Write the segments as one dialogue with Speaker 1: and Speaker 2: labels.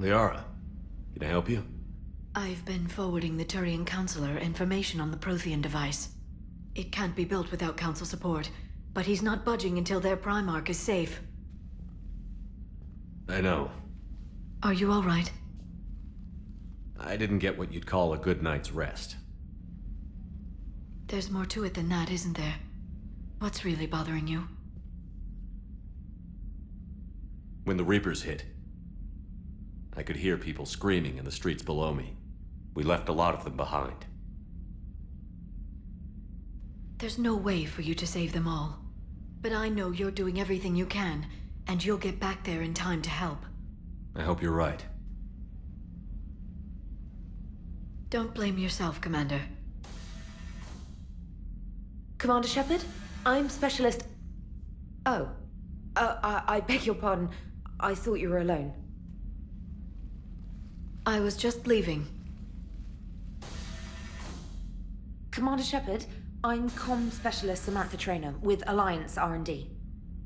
Speaker 1: Liara, can I help you?
Speaker 2: I've been forwarding the Turian Counselor information on the Prothean device. It can't be built without Council support, but he's not budging until their Primarch is safe.
Speaker 1: I know.
Speaker 2: Are you all right?
Speaker 1: I didn't get what you'd call a good night's rest.
Speaker 2: There's more to it than that, isn't there? What's really bothering you?
Speaker 1: When the Reapers hit, I could hear people screaming in the streets below me. We left a lot of them behind.
Speaker 2: There's no way for you to save them all. But I know you're doing everything you can, and you'll get back there in time to help.
Speaker 1: I hope you're right.
Speaker 2: Don't blame yourself, Commander.
Speaker 3: Commander Shepard, I'm Specialist... Oh. I beg your pardon. I thought you were alone.
Speaker 2: I was just leaving.
Speaker 3: Commander Shepard, I'm Comm Specialist Samantha Traynor with Alliance R&D.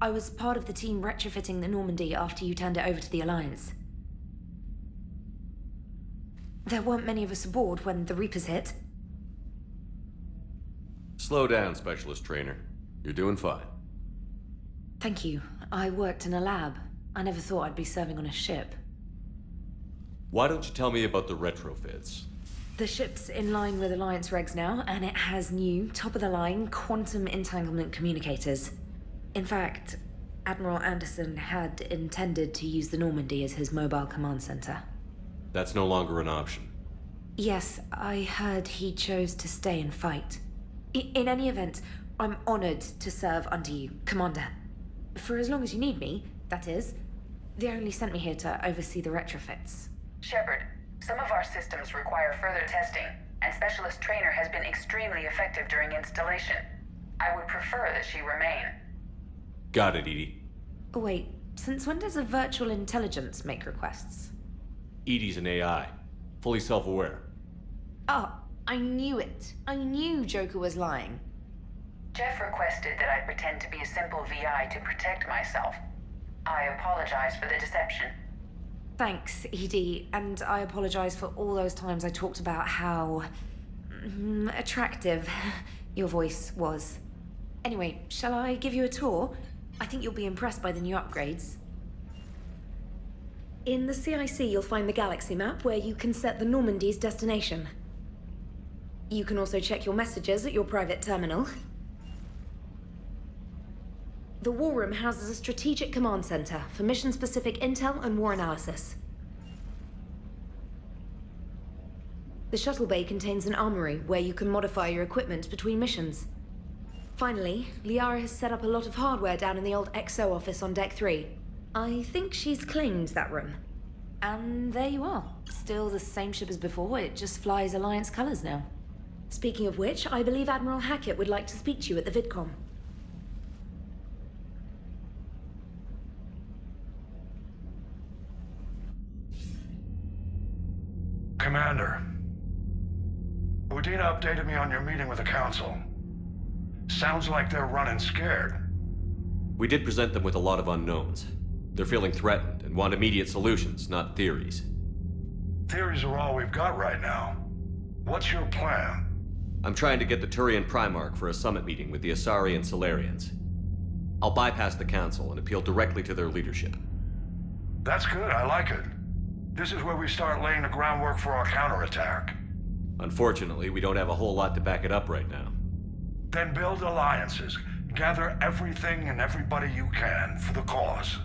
Speaker 3: I was part of the team retrofitting the Normandy after you turned it over to the Alliance. There weren't many of us aboard when the Reapers hit.
Speaker 1: Slow down, Specialist Trainer. You're doing fine.
Speaker 3: Thank you. I worked in a lab. I never thought I'd be serving on a ship.
Speaker 1: Why don't you tell me about the retrofits?
Speaker 3: The ship's in line with Alliance regs now, and it has new, top-of-the-line, quantum entanglement communicators. In fact, Admiral Anderson had intended to use the Normandy as his mobile command center.
Speaker 1: That's no longer an option.
Speaker 3: Yes, I heard he chose to stay and fight. In any event, I'm honored to serve under you, Commander. For as long as you need me, that is. They only sent me here to oversee the retrofits.
Speaker 4: Shepard, some of our systems require further testing, and Specialist Trainer has been extremely effective during installation. I would prefer that she remain.
Speaker 1: Got it, Edie.
Speaker 3: Oh wait, since when does a virtual intelligence make requests?
Speaker 1: Edie's an AI, fully self-aware.
Speaker 3: Oh, I knew it. I knew Joker was lying.
Speaker 4: Jeff requested that I pretend to be a simple VI to protect myself. I apologize for the deception.
Speaker 3: Thanks, Edie, and I apologize for all those times I talked about how attractive your voice was. Anyway, shall I give you a tour? I think you'll be impressed by the new upgrades. In the CIC, you'll find the galaxy map where you can set the Normandy's destination. You can also check your messages at your private terminal. The War Room houses a strategic command center for mission-specific intel and war analysis. The shuttle bay contains an armory where you can modify your equipment between missions. Finally, Liara has set up a lot of hardware down in the old XO office on Deck 3. I think she's claimed that room. And there you are. Still the same ship as before, it just flies Alliance colors now. Speaking of which, I believe Admiral Hackett would like to speak to you at the VidCom.
Speaker 5: Commander, Udina updated me on your meeting with the Council. Sounds like they're running scared.
Speaker 1: We did present them with a lot of unknowns. They're feeling threatened and want immediate solutions, not theories.
Speaker 5: Theories are all we've got right now. What's your plan?
Speaker 1: I'm trying to get the Turian Primarch for a summit meeting with the Asari and Solarians. I'll bypass the Council and appeal directly to their leadership.
Speaker 5: That's good, I like it. This is where we start laying the groundwork for our counterattack.
Speaker 1: Unfortunately, we don't have a whole lot to back it up right now.
Speaker 5: Then build alliances. Gather everything and everybody you can for the cause.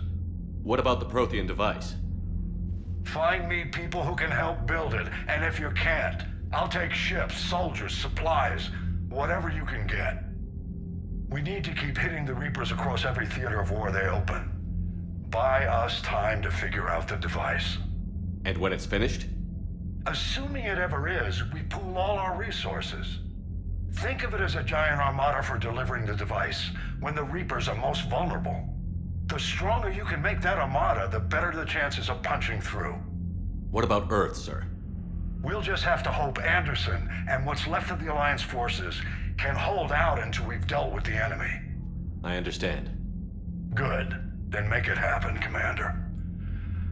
Speaker 1: What about the Prothean device?
Speaker 5: Find me people who can help build it, and if you can't, I'll take ships, soldiers, supplies, whatever you can get. We need to keep hitting the Reapers across every theater of war they open. Buy us time to figure out the device.
Speaker 1: And when it's finished?
Speaker 5: Assuming it ever is, we pool all our resources. Think of it as a giant armada for delivering the device when the Reapers are most vulnerable. The stronger you can make that armada, the better the chances of punching through.
Speaker 1: What about Earth, sir?
Speaker 5: We'll just have to hope Anderson and what's left of the Alliance forces can hold out until we've dealt with the enemy.
Speaker 1: I understand.
Speaker 5: Good. Then make it happen, Commander.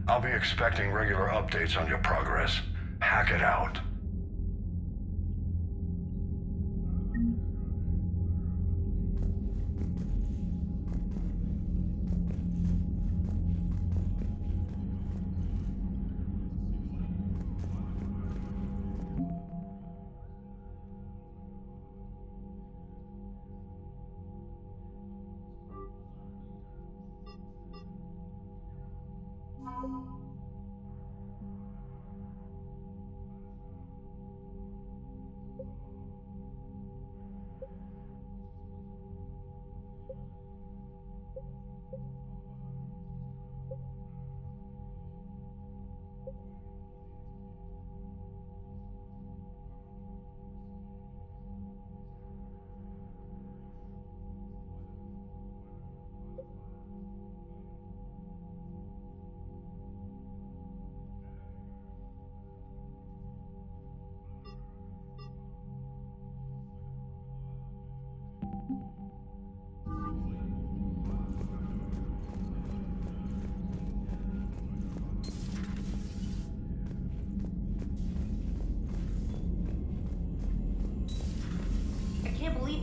Speaker 5: I'll be expecting regular updates on your progress. Hack it out.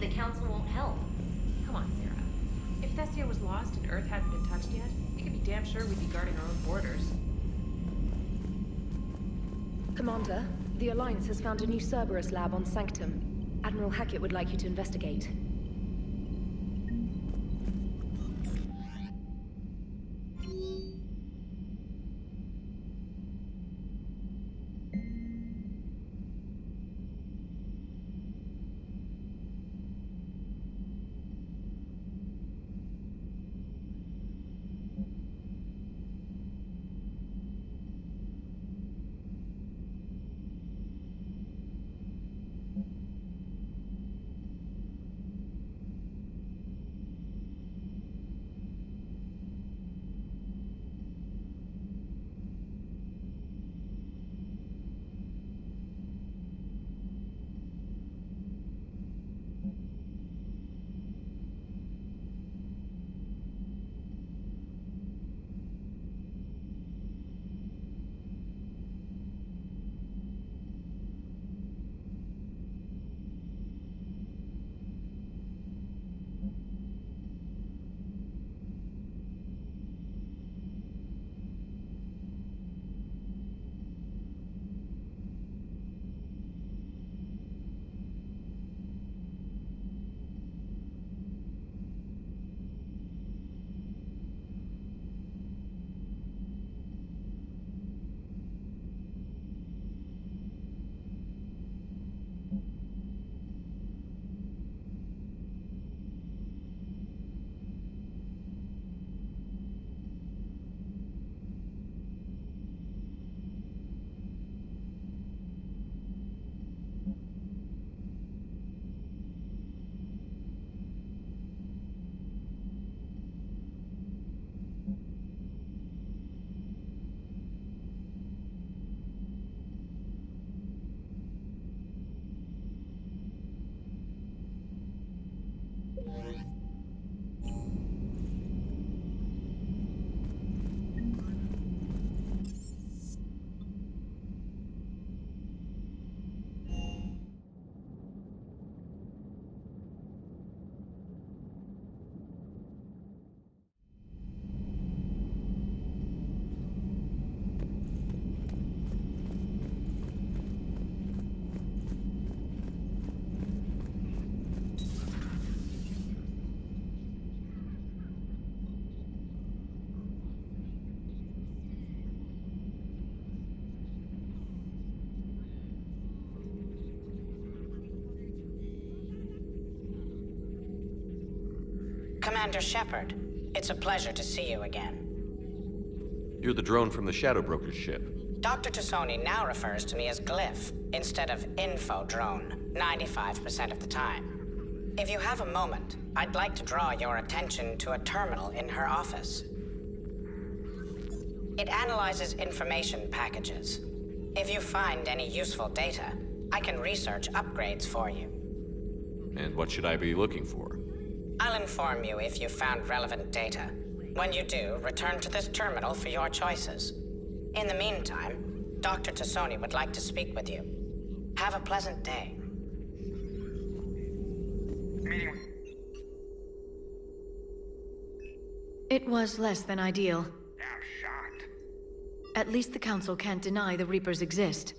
Speaker 6: The Council won't help. Come on, Sarah. If Thessia was lost and Earth hadn't been touched yet, we could be damn sure we'd be guarding our own borders.
Speaker 3: Commander, the Alliance has found a new Cerberus lab on Sanctum. Admiral Hackett would like you to investigate.
Speaker 7: Commander Shepard, it's a pleasure to see you again.
Speaker 1: You're the drone from the Shadow Broker's ship.
Speaker 7: Dr. Tassoni now refers to me as Glyph instead of Info Drone, 95% of the time. If you have a moment, I'd like to draw your attention to a terminal in her office. It analyzes information packages. If you find any useful data, I can research upgrades for you.
Speaker 1: And what should I be looking for?
Speaker 7: I'll inform you if you've found relevant data. When you do, return to this terminal for your choices. In the meantime, Dr. Tassoni would like to speak with you. Have a pleasant day.
Speaker 2: It was less than ideal.
Speaker 5: I'm shocked.
Speaker 2: At least the Council can't deny the Reapers exist.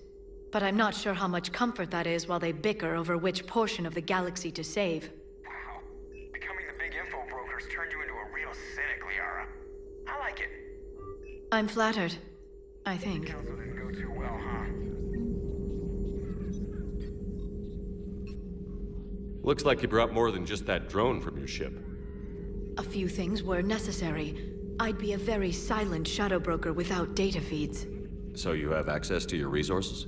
Speaker 2: But I'm not sure how much comfort that is while they bicker over which portion of the galaxy to save.
Speaker 8: Wow. Becoming the big info brokers turned you into a real cynic, Liara. I like it.
Speaker 2: I'm flattered. I think.
Speaker 8: Council didn't go too well, huh?
Speaker 1: Looks like you brought more than just that drone from your ship.
Speaker 2: A few things were necessary. I'd be a very silent shadow broker without data feeds.
Speaker 1: So you have access to your resources?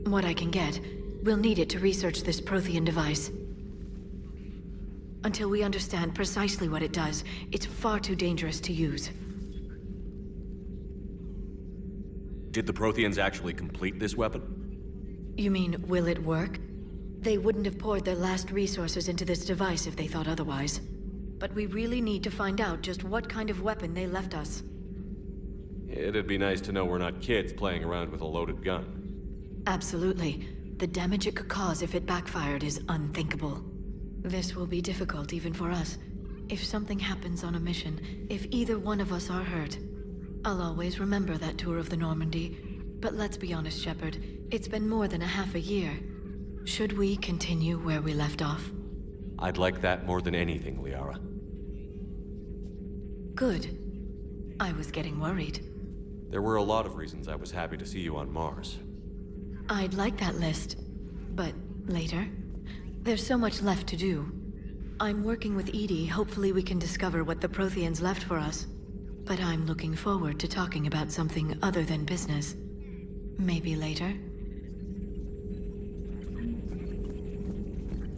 Speaker 2: What I can get. We'll need it to research this Prothean device. Until we understand precisely what it does, it's far too dangerous to use.
Speaker 1: Did the Protheans actually complete this weapon?
Speaker 2: You mean, will it work? They wouldn't have poured their last resources into this device if they thought otherwise. But we really need to find out just what kind of weapon they left us.
Speaker 1: It'd be nice to know we're not kids playing around with a loaded gun.
Speaker 2: Absolutely. The damage it could cause if it backfired is unthinkable. This will be difficult even for us. If something happens on a mission, if either one of us are hurt, I'll always remember that tour of the Normandy. But let's be honest, Shepard. It's been more than a half a year. Should we continue where we left off?
Speaker 1: I'd like that more than anything, Liara.
Speaker 2: Good. I was getting worried.
Speaker 1: There were a lot of reasons I was happy to see you on Mars.
Speaker 2: I'd like that list. But later? There's so much left to do. I'm working with Edie. Hopefully we can discover what the Protheans left for us. But I'm looking forward to talking about something other than business. Maybe later?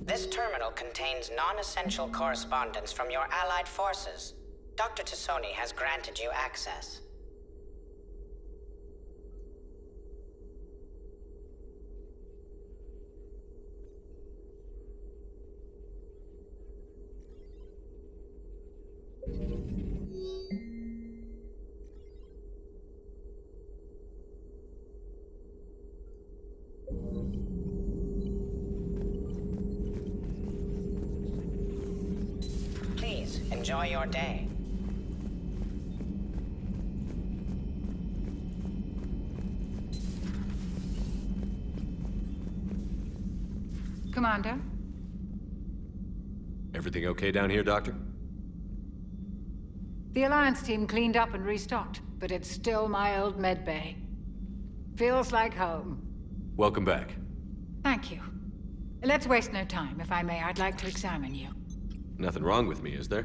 Speaker 7: This terminal contains non-essential correspondence from your allied forces. Dr. Tassoni has granted you access. Please, enjoy your day.
Speaker 9: Commander?
Speaker 1: Everything okay down here, Doctor?
Speaker 9: The Alliance team cleaned up and restocked, but it's still my old medbay. Feels like home.
Speaker 1: Welcome back.
Speaker 9: Thank you. Let's waste no time. If I may, I'd like to examine you.
Speaker 1: Nothing wrong with me, is there?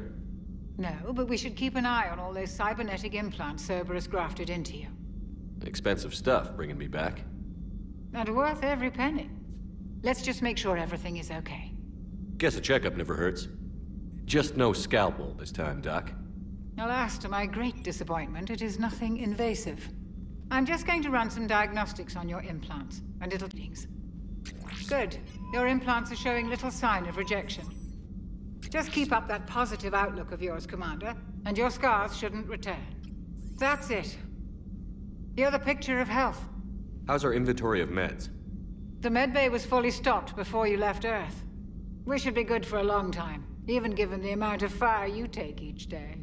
Speaker 9: No, but we should keep an eye on all those cybernetic implants Cerberus grafted into you.
Speaker 1: Expensive stuff bringing me back.
Speaker 9: And worth every penny. Let's just make sure everything is okay.
Speaker 1: Guess a checkup never hurts. Just no scalpel this time, Doc.
Speaker 9: Alas, to my great disappointment, it is nothing invasive. I'm just going to run some diagnostics on your implants, and little things. Good. Your implants are showing little sign of rejection. Just keep up that positive outlook of yours, Commander, and your scars shouldn't return. That's it. You're the picture of health.
Speaker 1: How's our inventory of meds?
Speaker 9: The medbay was fully stocked before you left Earth. We should be good for a long time, even given the amount of fire you take each day.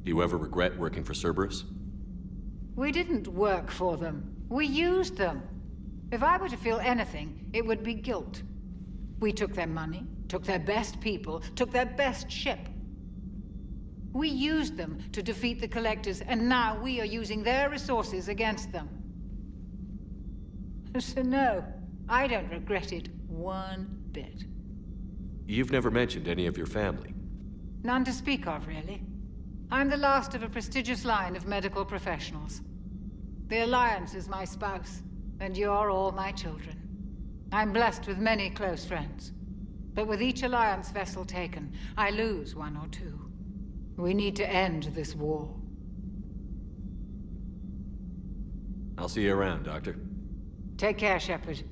Speaker 1: Do you ever regret working for Cerberus?
Speaker 9: We didn't work for them. We used them. If I were to feel anything, it would be guilt. We took their money, took their best people, took their best ship. We used them to defeat the Collectors, and now we are using their resources against them. So no, I don't regret it one bit.
Speaker 1: You've never mentioned any of your family.
Speaker 9: None to speak of, really. I'm the last of a prestigious line of medical professionals. The Alliance is my spouse, and you're all my children. I'm blessed with many close friends. But with each Alliance vessel taken, I lose one or two. We need to end this war.
Speaker 1: I'll see you around, Doctor.
Speaker 9: Take care, Shepard.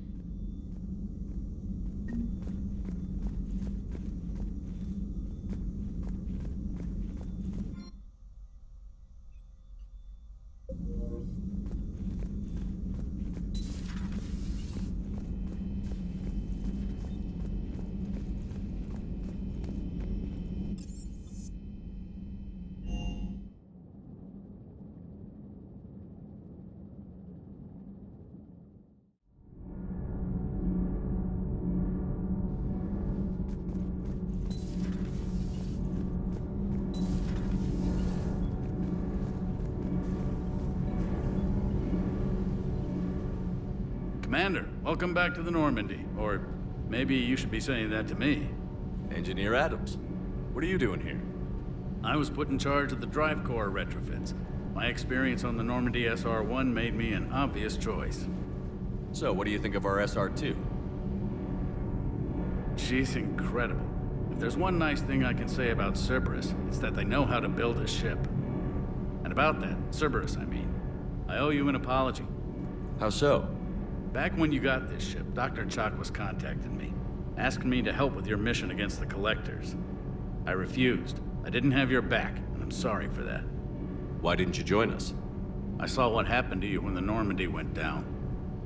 Speaker 10: Commander, welcome back to the Normandy. Or maybe you should be saying that to me.
Speaker 1: Engineer Adams, what are you doing here?
Speaker 10: I was put in charge of the drive core retrofits. My experience on the Normandy SR-1 made me an obvious choice.
Speaker 1: So, what do you think of our SR-2?
Speaker 10: She's incredible. If there's one nice thing I can say about Cerberus, it's that they know how to build a ship. And about that, Cerberus, I mean, I owe you an apology.
Speaker 1: How so?
Speaker 10: Back when you got this ship, Dr. Chakwas contacted me, asking me to help with your mission against the Collectors. I refused. I didn't have your back, and I'm sorry for that.
Speaker 1: Why didn't you join us?
Speaker 10: I saw what happened to you when the Normandy went down.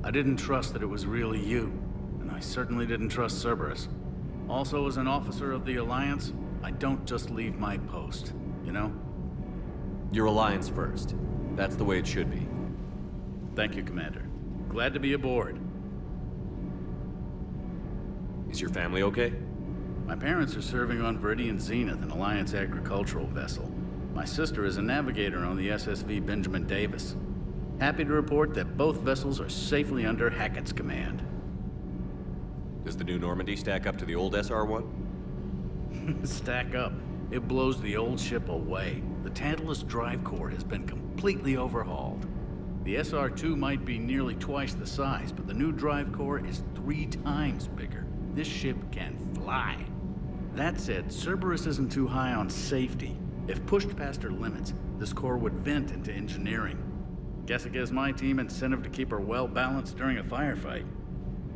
Speaker 10: I didn't trust that it was really you, and I certainly didn't trust Cerberus. Also, as an officer of the Alliance, I don't just leave my post, you know?
Speaker 1: Your Alliance first. That's the way it should be.
Speaker 10: Thank you, Commander. Glad to be aboard.
Speaker 1: Is your family okay?
Speaker 10: My parents are serving on Viridian Zenith, an Alliance agricultural vessel. My sister is a navigator on the SSV Benjamin Davis. Happy to report that both vessels are safely under Hackett's command.
Speaker 1: Does the new Normandy stack up to the old SR-1?
Speaker 10: Stack up. It blows the old ship away. The Tantalus drive core has been completely overhauled. The SR-2 might be nearly twice the size, but the new drive core is 3 times bigger. This ship can fly. That said, Cerberus isn't too high on safety. If pushed past her limits, this core would vent into engineering. Guess it gives my team incentive to keep her well balanced during a firefight.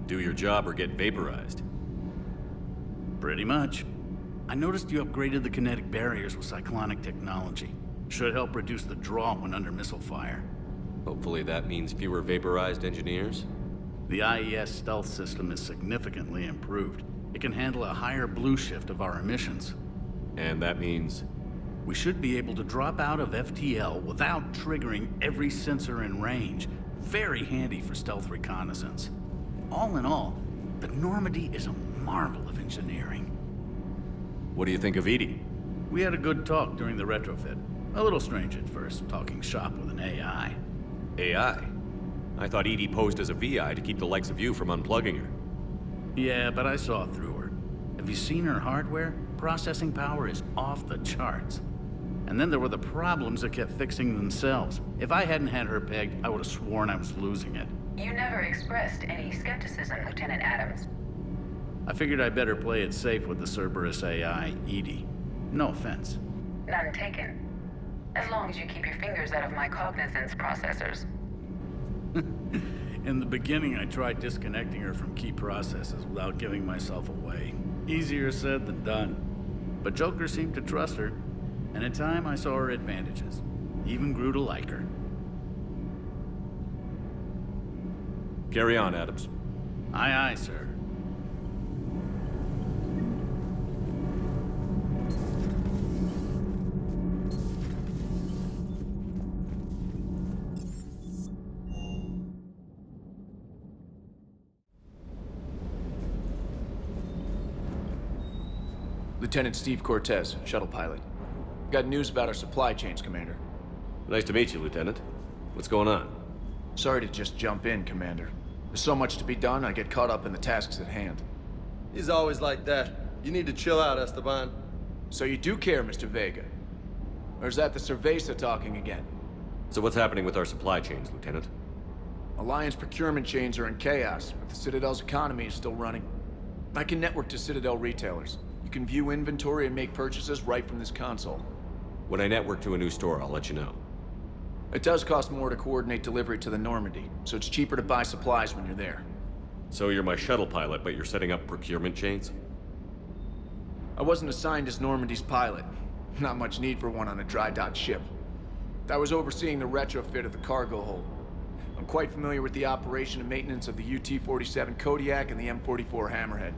Speaker 1: Do your job or get vaporized.
Speaker 10: Pretty much. I noticed you upgraded the kinetic barriers with cyclonic technology. Should help reduce the draw when under missile fire.
Speaker 1: Hopefully that means fewer vaporized engineers?
Speaker 10: The IES stealth system is significantly improved. It can handle a higher blue shift of our emissions.
Speaker 1: And that means?
Speaker 10: We should be able to drop out of FTL without triggering every sensor in range. Very handy for stealth reconnaissance. All in all, the Normandy is a marvel of engineering.
Speaker 1: What do you think of Edie?
Speaker 10: We had a good talk during the retrofit. A little strange at first, talking shop with an AI.
Speaker 1: AI? I thought Edie posed as a VI to keep the likes of you from unplugging her.
Speaker 10: Yeah, but I saw through her. Have you seen her hardware? Processing power is off the charts. And then there were the problems that kept fixing themselves. If I hadn't had her pegged, I would have sworn I was losing it.
Speaker 4: You never expressed any skepticism, Lieutenant Adams.
Speaker 10: I figured I'd better play it safe with the Cerberus AI, Edie. No offense.
Speaker 4: None taken. As long as you keep your fingers out of my cognizance processors.
Speaker 10: In the beginning, I tried disconnecting her from key processes without giving myself away. Easier said than done. But Joker seemed to trust her, and in time I saw her advantages. Even grew to like her.
Speaker 1: Carry on, Adams.
Speaker 10: Aye, aye, sir.
Speaker 11: Lieutenant Steve Cortez, shuttle pilot. Got news about our supply chains, Commander.
Speaker 1: Nice to meet you, Lieutenant. What's going on?
Speaker 11: Sorry to just jump in, Commander. There's so much to be done, I get caught up in the tasks at hand.
Speaker 12: He's always like that. You need to chill out, Esteban.
Speaker 11: So you do care, Mr. Vega? Or is that the Cerveza talking again?
Speaker 1: So what's happening with our supply chains, Lieutenant?
Speaker 11: Alliance procurement chains are in chaos, but the Citadel's economy is still running. I can network to Citadel retailers. You can view inventory and make purchases right from this console.
Speaker 1: When I network to a new store, I'll let you know.
Speaker 11: It does cost more to coordinate delivery to the Normandy, so it's cheaper to buy supplies when you're there.
Speaker 1: So you're my shuttle pilot, but you're setting up procurement chains?
Speaker 11: I wasn't assigned as Normandy's pilot. Not much need for one on a dry dock ship. I was overseeing the retrofit of the cargo hold. I'm quite familiar with the operation and maintenance of the UT-47 Kodiak and the M44 Hammerhead.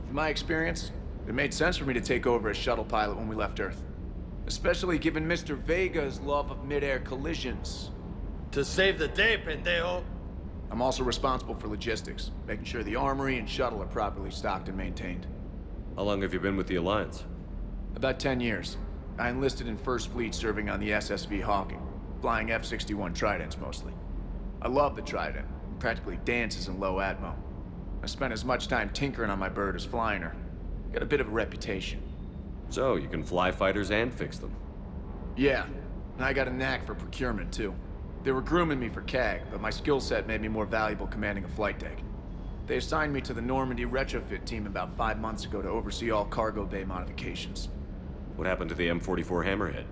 Speaker 11: From my experience, it made sense for me to take over as shuttle pilot when we left Earth. Especially given Mr. Vega's love of mid-air collisions.
Speaker 12: To save the day, pendejo.
Speaker 11: I'm also responsible for logistics, making sure the armory and shuttle are properly stocked and maintained.
Speaker 1: How long have you been with the Alliance?
Speaker 11: About 10 years. I enlisted in First Fleet serving on the SSV Hawking, flying F-61 Tridents mostly. I love the Trident. It practically dances in low atmo. I spent as much time tinkering on my bird as flying her. Got a bit of a reputation.
Speaker 1: So, you can fly fighters and fix them?
Speaker 11: Yeah, and I got a knack for procurement too. They were grooming me for CAG, but my skill set made me more valuable commanding a flight deck. They assigned me to the Normandy retrofit team about 5 months ago to oversee all cargo bay modifications.
Speaker 1: What happened to the M44 Hammerhead?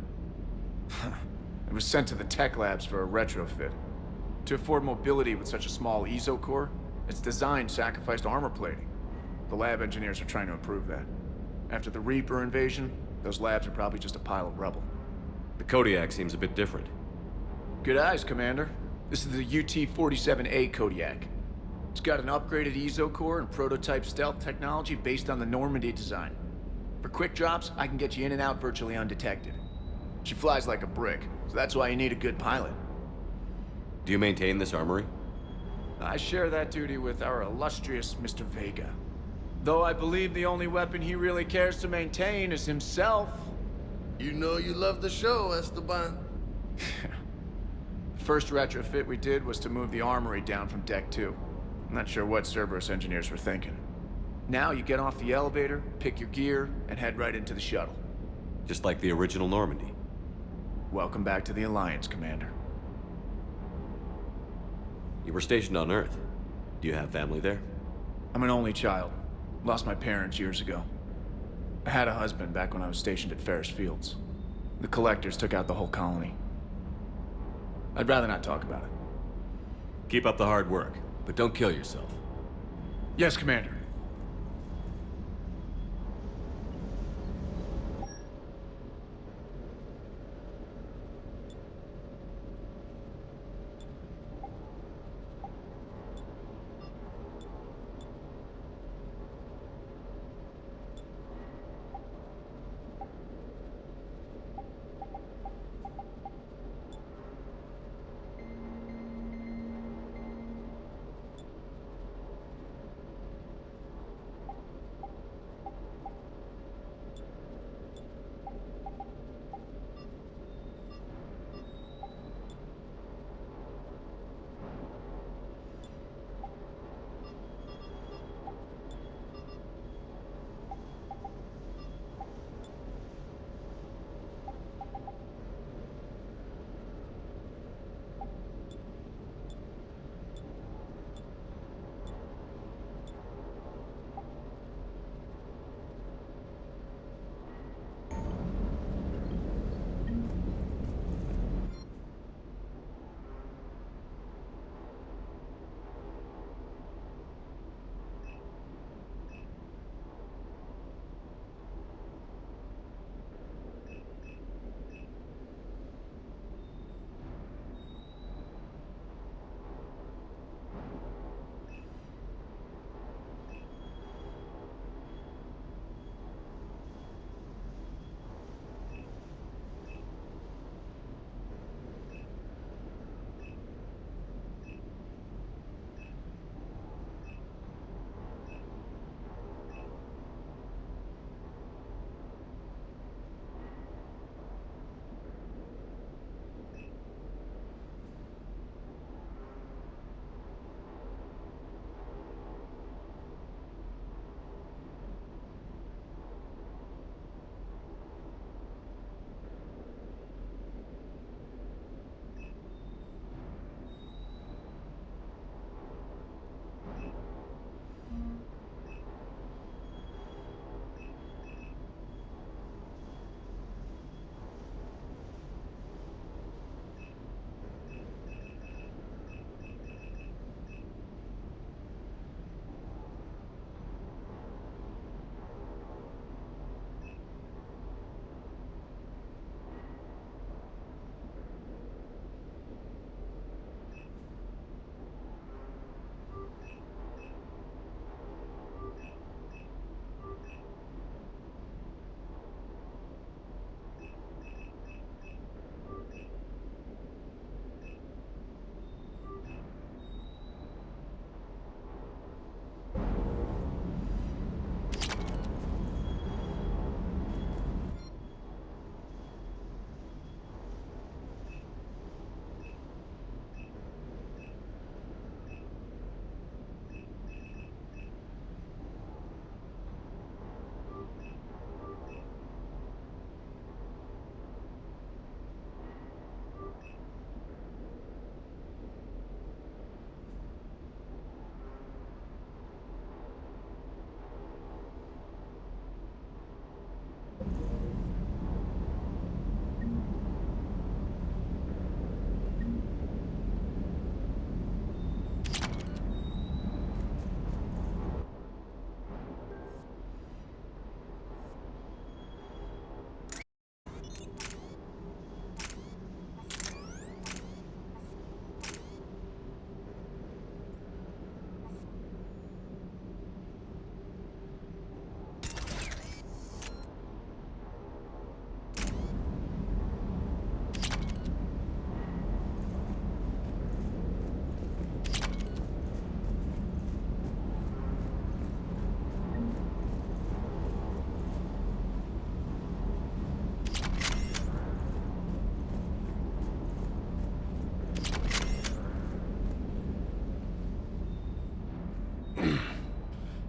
Speaker 11: It was sent to the tech labs for a retrofit. To afford mobility with such a small ESO core, its design sacrificed armor plating. The lab engineers are trying to improve that. After the Reaper invasion, those labs are probably just a pile of rubble.
Speaker 1: The Kodiak seems a bit different.
Speaker 11: Good eyes, Commander. This is the UT-47A Kodiak. It's got an upgraded ESO core and prototype stealth technology based on the Normandy design. For quick drops, I can get you in and out virtually undetected. She flies like a brick, so that's why you need a good pilot.
Speaker 1: Do you maintain this armory?
Speaker 11: I share that duty with our illustrious Mr. Vega. Though I believe the only weapon he really cares to maintain is himself.
Speaker 12: You know you love the show, Esteban.
Speaker 11: The first retrofit we did was to move the armory down from Deck 2. I'm not sure what Cerberus engineers were thinking. Now you get off the elevator, pick your gear, and head right into the shuttle.
Speaker 1: Just like the original Normandy.
Speaker 11: Welcome back to the Alliance, Commander.
Speaker 1: You were stationed on Earth. Do you have family there?
Speaker 11: I'm an only child. Lost my parents years ago. I had a husband back when I was stationed at Ferris Fields. The Collectors took out the whole colony. I'd rather not talk about it.
Speaker 1: Keep up the hard work, but don't kill yourself.
Speaker 11: Yes, Commander.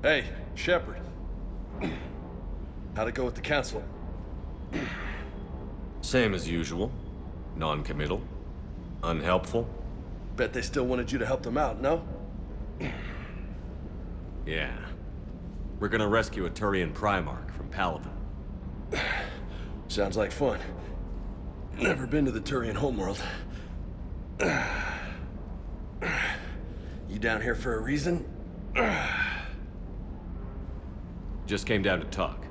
Speaker 12: Hey, Shepard. How'd it go with the council?
Speaker 1: Same as usual. Non-committal. Unhelpful.
Speaker 12: Bet they still wanted you to help them out, no?
Speaker 1: Yeah. We're gonna rescue a Turian Primarch from Paladin.
Speaker 12: Sounds like fun. Never been to the Turian homeworld. You down here for a reason?
Speaker 1: Just came down to talk.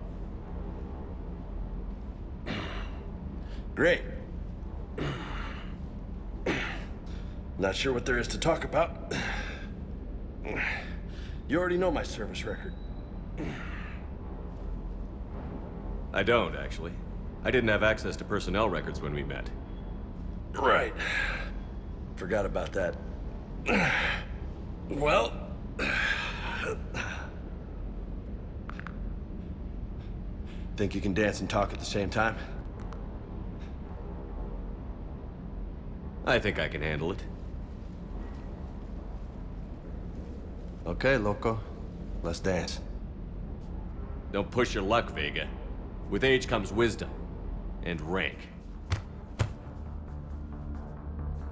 Speaker 12: Great. Not sure what there is to talk about. You already know my service record.
Speaker 1: I don't, actually. I didn't have access to personnel records when we met.
Speaker 12: Right. Forgot about that. Well... Think you can dance and talk at the same time?
Speaker 1: I think I can handle it.
Speaker 12: Okay, loco. Let's dance.
Speaker 1: Don't push your luck, Vega. With age comes wisdom. And rank.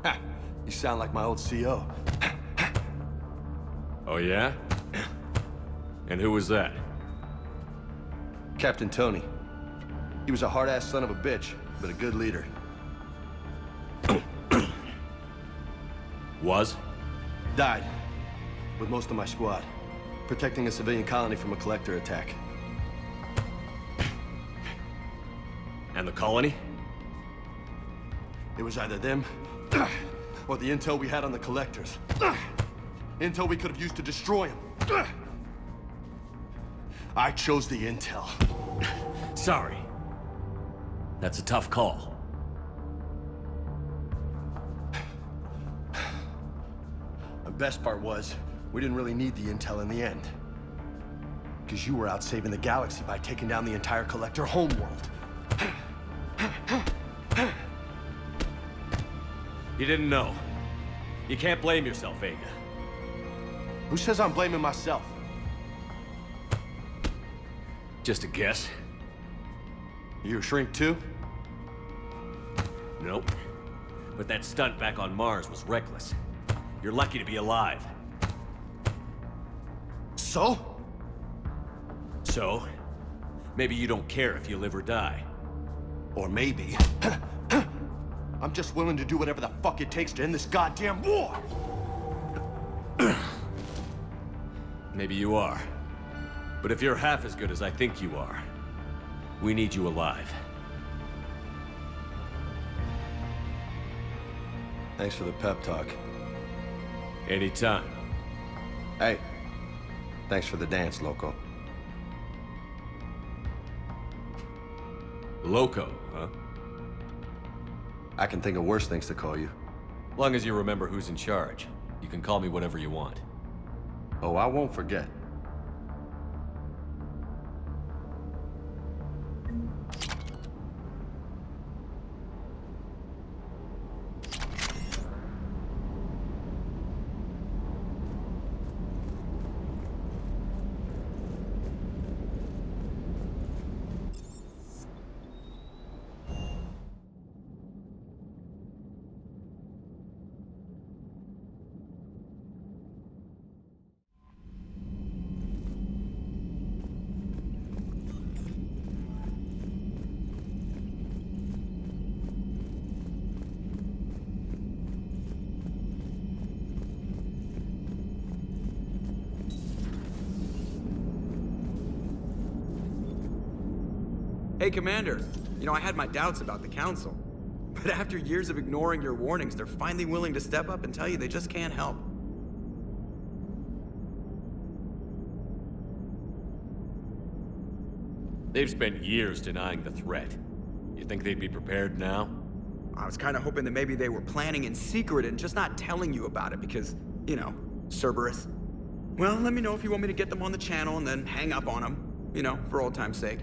Speaker 12: Ha! You sound like my old CO.
Speaker 1: Oh yeah? And who was that?
Speaker 12: Captain Tony. He was a hard-ass son of a bitch, but a good leader.
Speaker 1: Was?
Speaker 12: Died. With most of my squad. Protecting a civilian colony from a collector attack.
Speaker 1: And the colony?
Speaker 12: It was either them, or the intel we had on the collectors. Intel we could have used to destroy them. I chose the intel.
Speaker 1: Sorry. That's a tough call.
Speaker 12: The best part was, we didn't really need the intel in the end. Because you were out saving the galaxy by taking down the entire collector homeworld.
Speaker 1: You didn't know. You can't blame yourself, Vega.
Speaker 12: Who says I'm blaming myself?
Speaker 1: Just a guess.
Speaker 12: You a shrink too?
Speaker 1: Nope. But that stunt back on Mars was reckless. You're lucky to be alive.
Speaker 12: So?
Speaker 1: So? Maybe you don't care if you live or die.
Speaker 12: Or maybe... I'm just willing to do whatever the fuck it takes to end this goddamn war!
Speaker 1: Maybe you are. But if you're half as good as I think you are, we need you alive.
Speaker 12: Thanks for the pep talk.
Speaker 1: Anytime.
Speaker 12: Hey, thanks for the dance, loco.
Speaker 1: Loco, huh?
Speaker 12: I can think of worse things to call you.
Speaker 1: Long as you remember who's in charge, you can call me whatever you want.
Speaker 12: Oh, I won't forget.
Speaker 13: Hey, Commander. You know, I had my doubts about the Council. But after years of ignoring your warnings, they're finally willing to step up and tell you they just can't help.
Speaker 1: They've spent years denying the threat. You think they'd be prepared now?
Speaker 13: I was kind of hoping that maybe they were planning in secret and just not telling you about it because, you know, Cerberus. Well, let me know if you want me to get them on the channel and then hang up on them. You know, for old time's sake.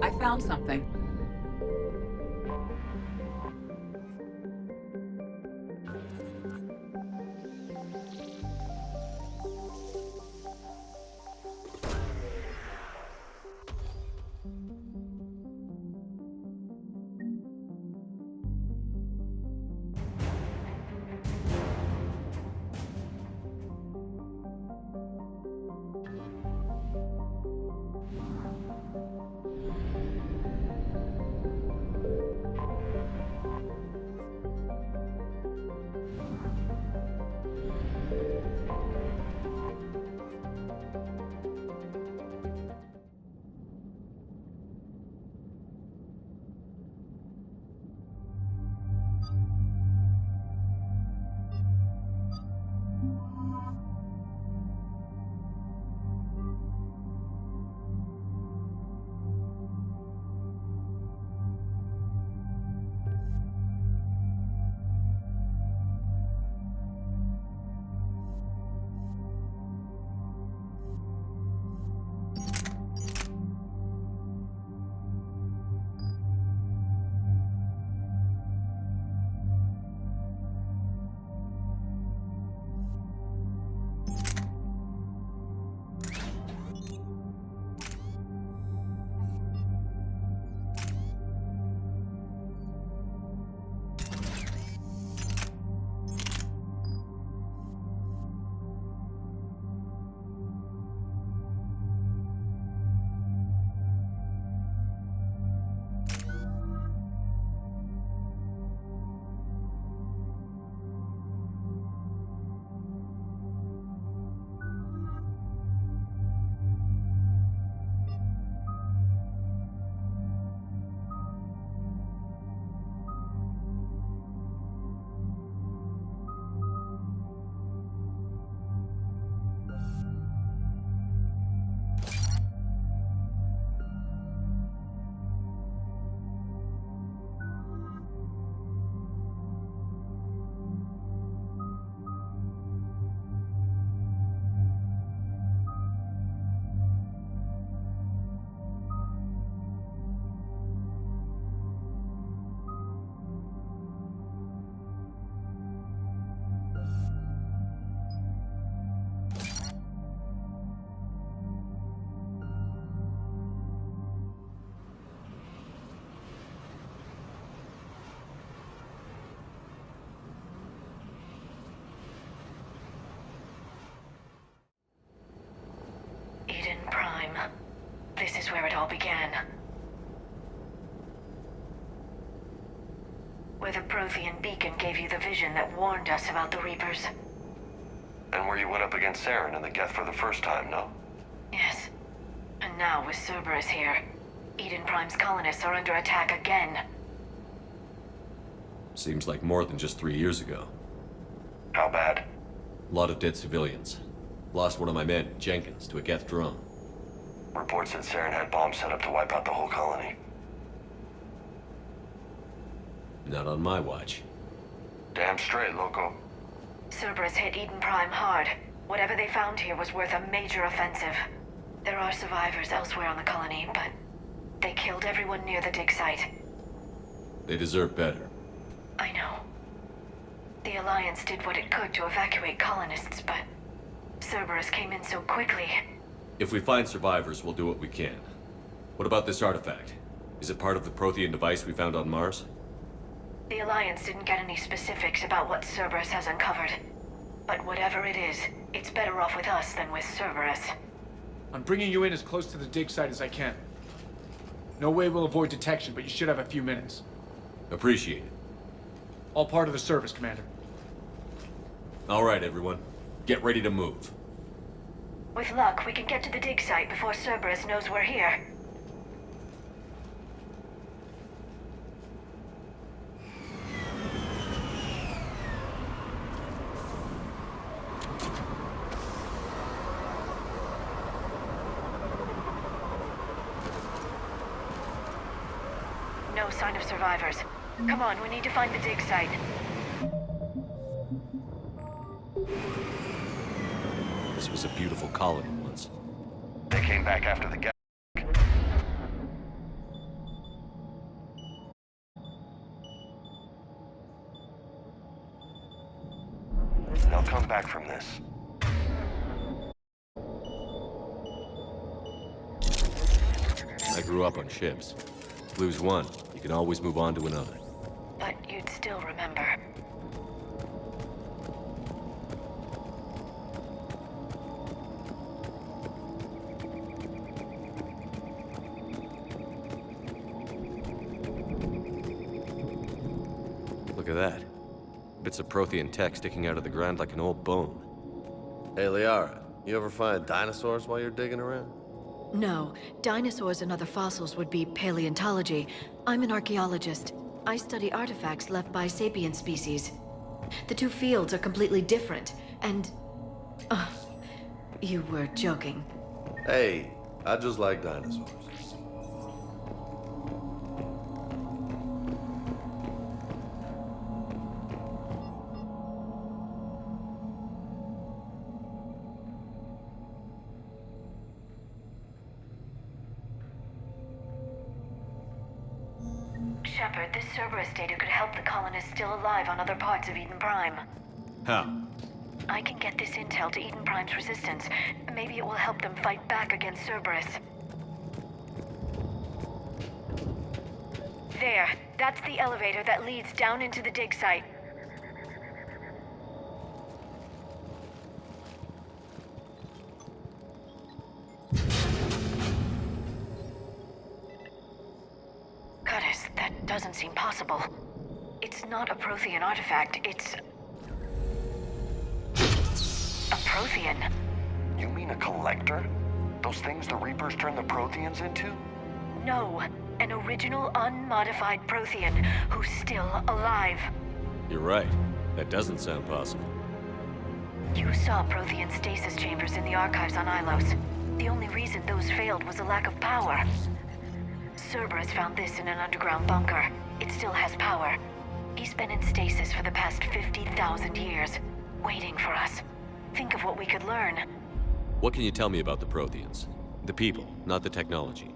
Speaker 14: I found something.
Speaker 2: Eden Prime. This is where it all began. Where the Prothean beacon gave you the vision that warned us about the Reapers.
Speaker 15: And where you went up against Saren and the Geth for the first time, no?
Speaker 2: Yes. And now with Cerberus here, Eden Prime's colonists are under attack again.
Speaker 1: Seems like more than just 3 years ago.
Speaker 15: How bad?
Speaker 1: A lot of dead civilians. Lost one of my men, Jenkins, to a Geth drone.
Speaker 15: Reports said Saren had bombs set up to wipe out the whole colony.
Speaker 1: Not on my watch.
Speaker 15: Damn straight, Loco.
Speaker 2: Cerberus hit Eden Prime hard. Whatever they found here was worth a major offensive. There are survivors elsewhere on the colony, but they killed everyone near the dig site.
Speaker 1: They deserve better.
Speaker 2: I know. The Alliance did what it could to evacuate colonists, but Cerberus came in so quickly.
Speaker 1: If we find survivors, we'll do what we can. What about this artifact? Is it part of the Prothean device we found on Mars?
Speaker 2: The Alliance didn't get any specifics about what Cerberus has uncovered. But whatever it is, it's better off with us than with Cerberus.
Speaker 11: I'm bringing you in as close to the dig site as I can. No way we'll avoid detection, but you should have a few minutes.
Speaker 1: Appreciate it.
Speaker 11: All part of the service, Commander.
Speaker 1: All right, everyone. Get ready to move.
Speaker 2: With luck, we can get to the dig site before Cerberus knows we're here. No sign of survivors. Come on, we need to find the dig site.
Speaker 1: This was a beautiful colony once.
Speaker 15: They came back after the Geth. this.
Speaker 1: I grew up on ships. Lose one, you can always move on to another.
Speaker 2: But you'd still remember.
Speaker 1: Look at that. Bits of Prothean tech sticking out of the ground like an old bone.
Speaker 14: Hey, Liara, you ever find dinosaurs while you're digging around?
Speaker 2: No, dinosaurs and other fossils would be paleontology. I'm an archaeologist. I study artifacts left by sapient species. The two fields are completely different, and... you were joking.
Speaker 14: Hey, I just like dinosaurs.
Speaker 2: Shepard, this Cerberus data could help the colonists still alive on other parts of Eden Prime.
Speaker 1: How?
Speaker 2: I can get this intel to Eden Prime's resistance. Maybe it will help them fight back against Cerberus. There. That's the elevator that leads down into the dig site. Curtis, that doesn't seem possible. It's not a Prothean artifact, it's... a Prothean.
Speaker 15: You mean a collector? Those things the Reapers turn the Protheans into?
Speaker 2: No, an original unmodified Prothean who's still alive.
Speaker 1: You're right. That doesn't sound possible.
Speaker 2: You saw Prothean stasis chambers in the archives on Ilos. The only reason those failed was a lack of power. Cerberus found this in an underground bunker. It still has power. He's been in stasis for the past 50,000 years, waiting for us. Think of what we could learn.
Speaker 1: What can you tell me about the Protheans? The people, not the technology.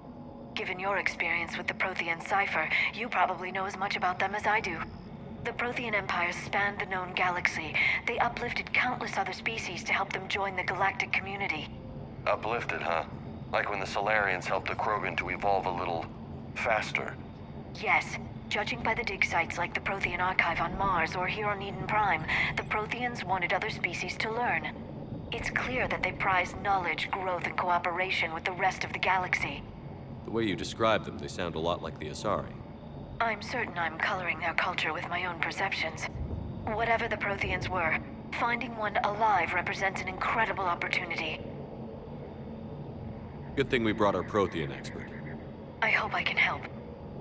Speaker 2: Given your experience with the Prothean cipher, you probably know as much about them as I do. The Prothean empires spanned the known galaxy. They uplifted countless other species to help them join the galactic community.
Speaker 15: Uplifted, huh? Like when the Solarians helped the Krogan to evolve a little... faster.
Speaker 2: Yes. Judging by the dig sites like the Prothean Archive on Mars or here on Eden Prime, the Protheans wanted other species to learn. It's clear that they prize knowledge, growth, and cooperation with the rest of the galaxy.
Speaker 1: The way you describe them, they sound a lot like the Asari.
Speaker 2: I'm certain I'm coloring their culture with my own perceptions. Whatever the Protheans were, finding one alive represents an incredible opportunity.
Speaker 1: Good thing we brought our Prothean expert.
Speaker 2: I hope I can help.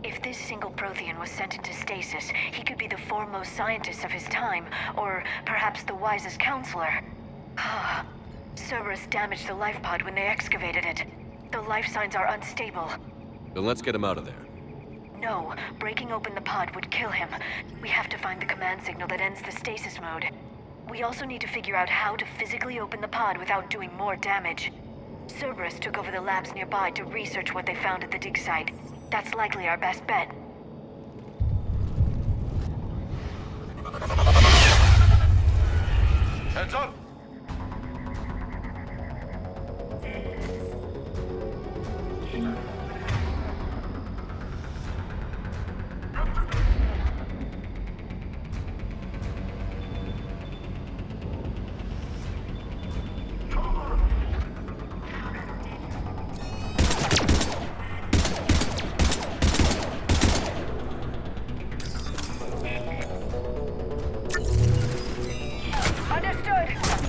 Speaker 2: If this single Prothean was sent into stasis, he could be the foremost scientist of his time, or perhaps the wisest counselor. Cerberus damaged the life pod when they excavated it. The life signs are unstable.
Speaker 1: Then let's get him out of there.
Speaker 2: No, breaking open the pod would kill him. We have to find the command signal that ends the stasis mode. We also need to figure out how to physically open the pod without doing more damage. Cerberus took over the labs nearby to research what they found at the dig site. That's likely our best bet.
Speaker 15: Heads up!
Speaker 2: Understood!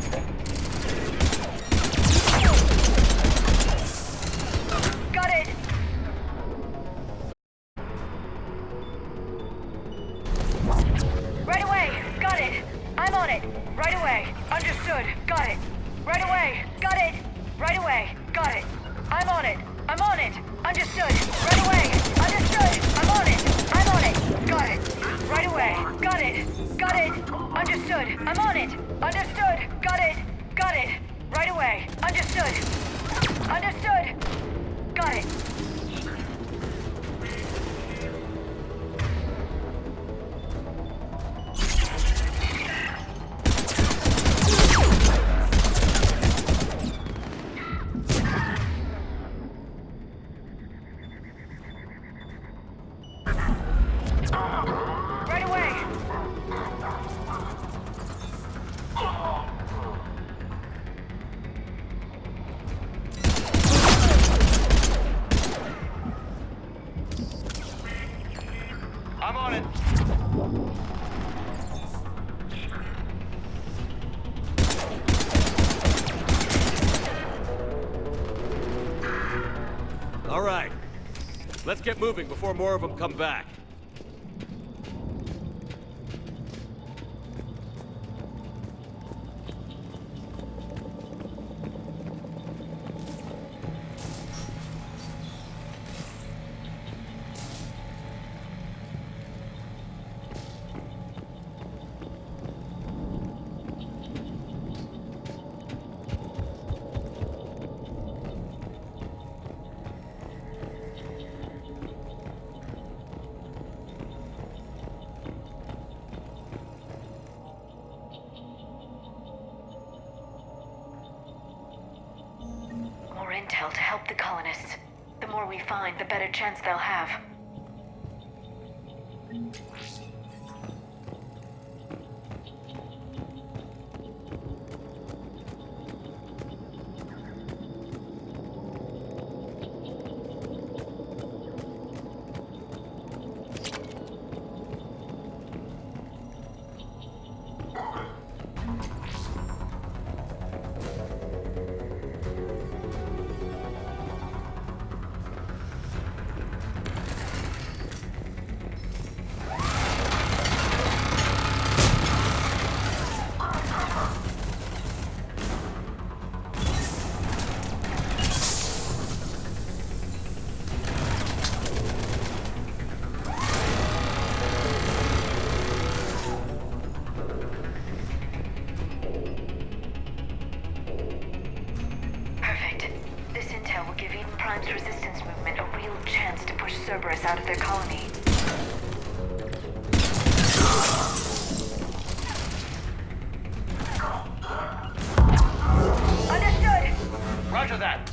Speaker 16: All right. Let's get moving before more of them come back.
Speaker 2: More intel to help the colonists. The more we find, the better chance they'll have. Cerberus out of their colony. Understood!
Speaker 16: Roger that!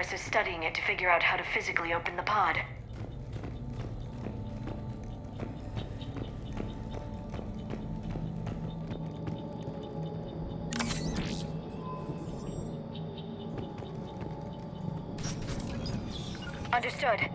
Speaker 2: Cerberus is studying it to figure out how to physically open the pod. Understood.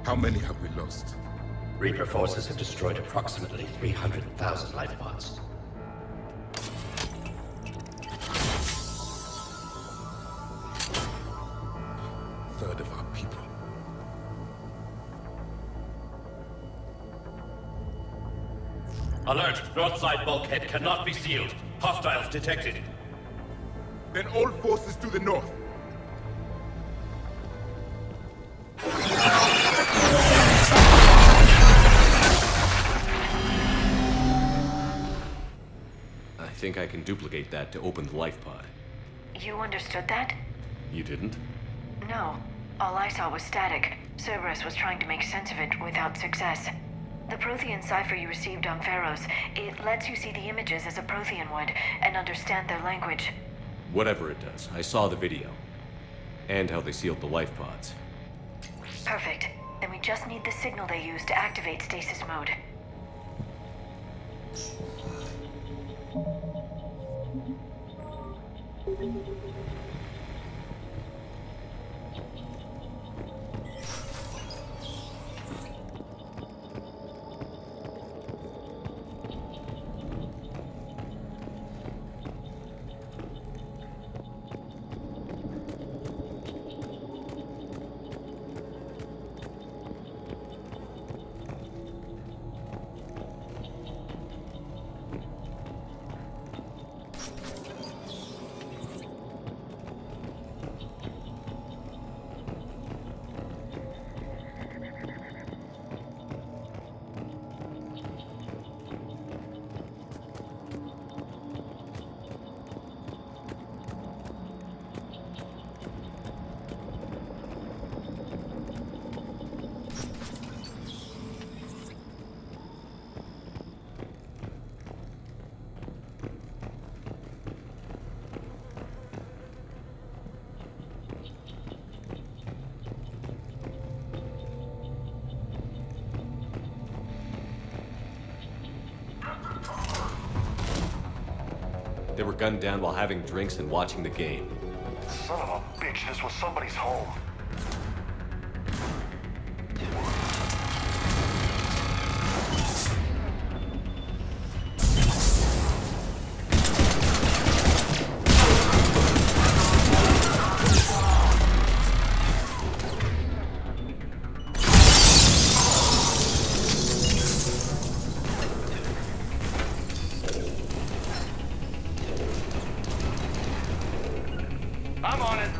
Speaker 17: How many have we lost?
Speaker 18: Reaper forces have destroyed approximately 300,000 life pods.
Speaker 17: Third of our people.
Speaker 18: Alert! North side bulkhead cannot be sealed. Hostiles detected.
Speaker 17: Then all forces to the north.
Speaker 1: I think I can duplicate that to open the life pod.
Speaker 2: You understood that?
Speaker 1: You didn't?
Speaker 2: No. All I saw was static. Cerberus was trying to make sense of it without success. The Prothean cipher you received on Pharaohs, it lets you see the images as a Prothean would, and understand their language.
Speaker 1: Whatever it does, I saw the video. And how they sealed the life pods.
Speaker 2: Perfect. Then we just need the signal they use to activate stasis mode.
Speaker 1: They were gunned down while having drinks and watching the game.
Speaker 5: Son of a bitch, this was somebody's home.
Speaker 8: I'm on it.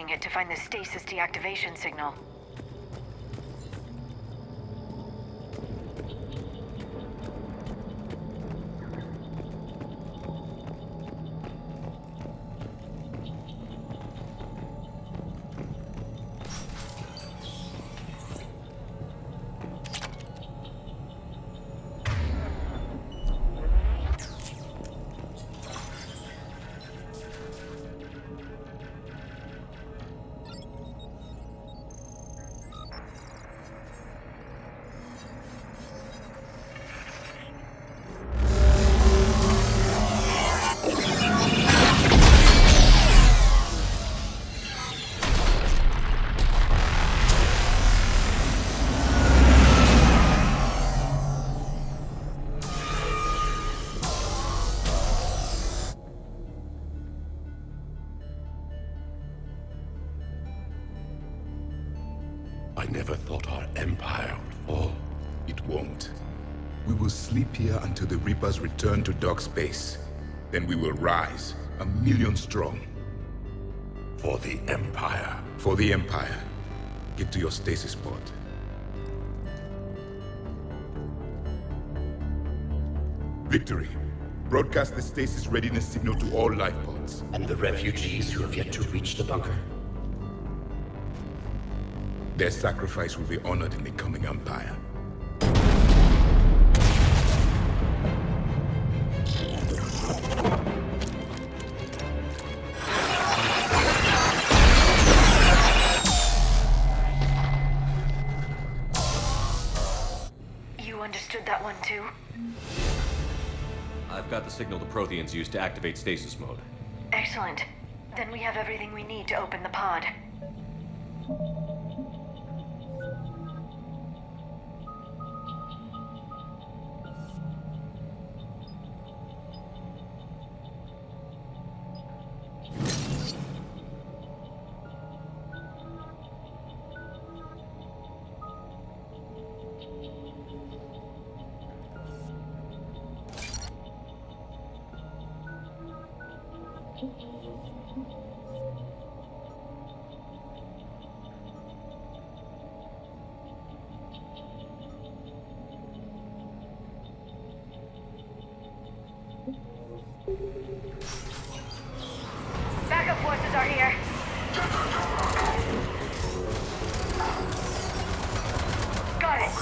Speaker 2: studying it to find the stasis deactivation signal.
Speaker 17: I never thought our empire would fall. It won't. We will sleep here until the Reapers return to dark space. Then we will rise, 1,000,000 strong. For the Empire. For the Empire. Get to your stasis pod. Victory. Broadcast the stasis readiness signal to all life pods.
Speaker 18: And the refugees who have yet to reach the bunker.
Speaker 17: Their sacrifice will be honored in the coming Empire.
Speaker 2: You understood that one too?
Speaker 1: I've got the signal the Protheans used to activate stasis mode.
Speaker 2: Excellent. Then we have everything we need to open the pod.
Speaker 19: Backup forces are here. Got it.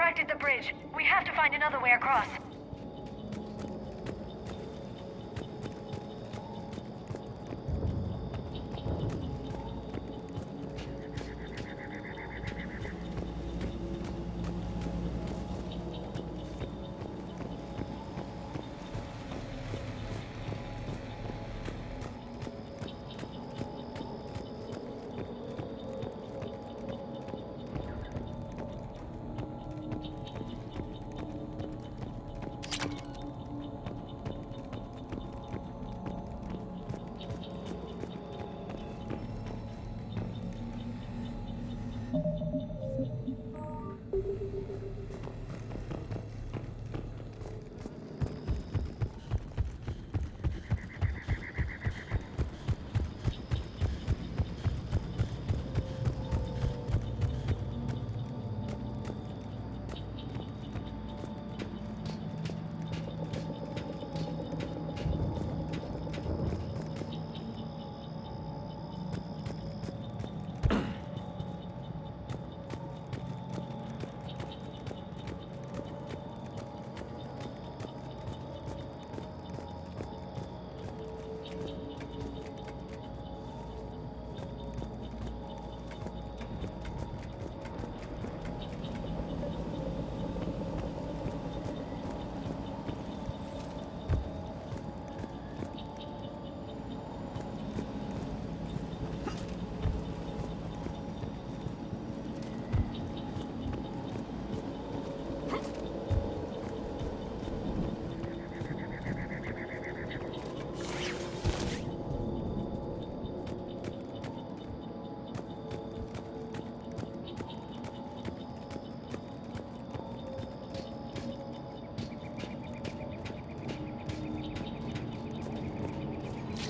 Speaker 19: extracted the bridge. We have to find another way across.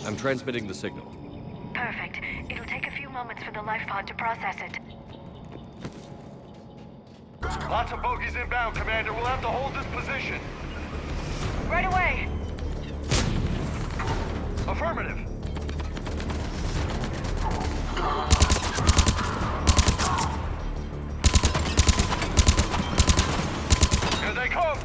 Speaker 1: I'm transmitting the signal.
Speaker 19: Perfect. It'll take a few moments for the life pod to process it.
Speaker 5: Lots of bogies inbound, Commander. We'll have to hold this position.
Speaker 19: Right away!
Speaker 5: Affirmative. Here they come!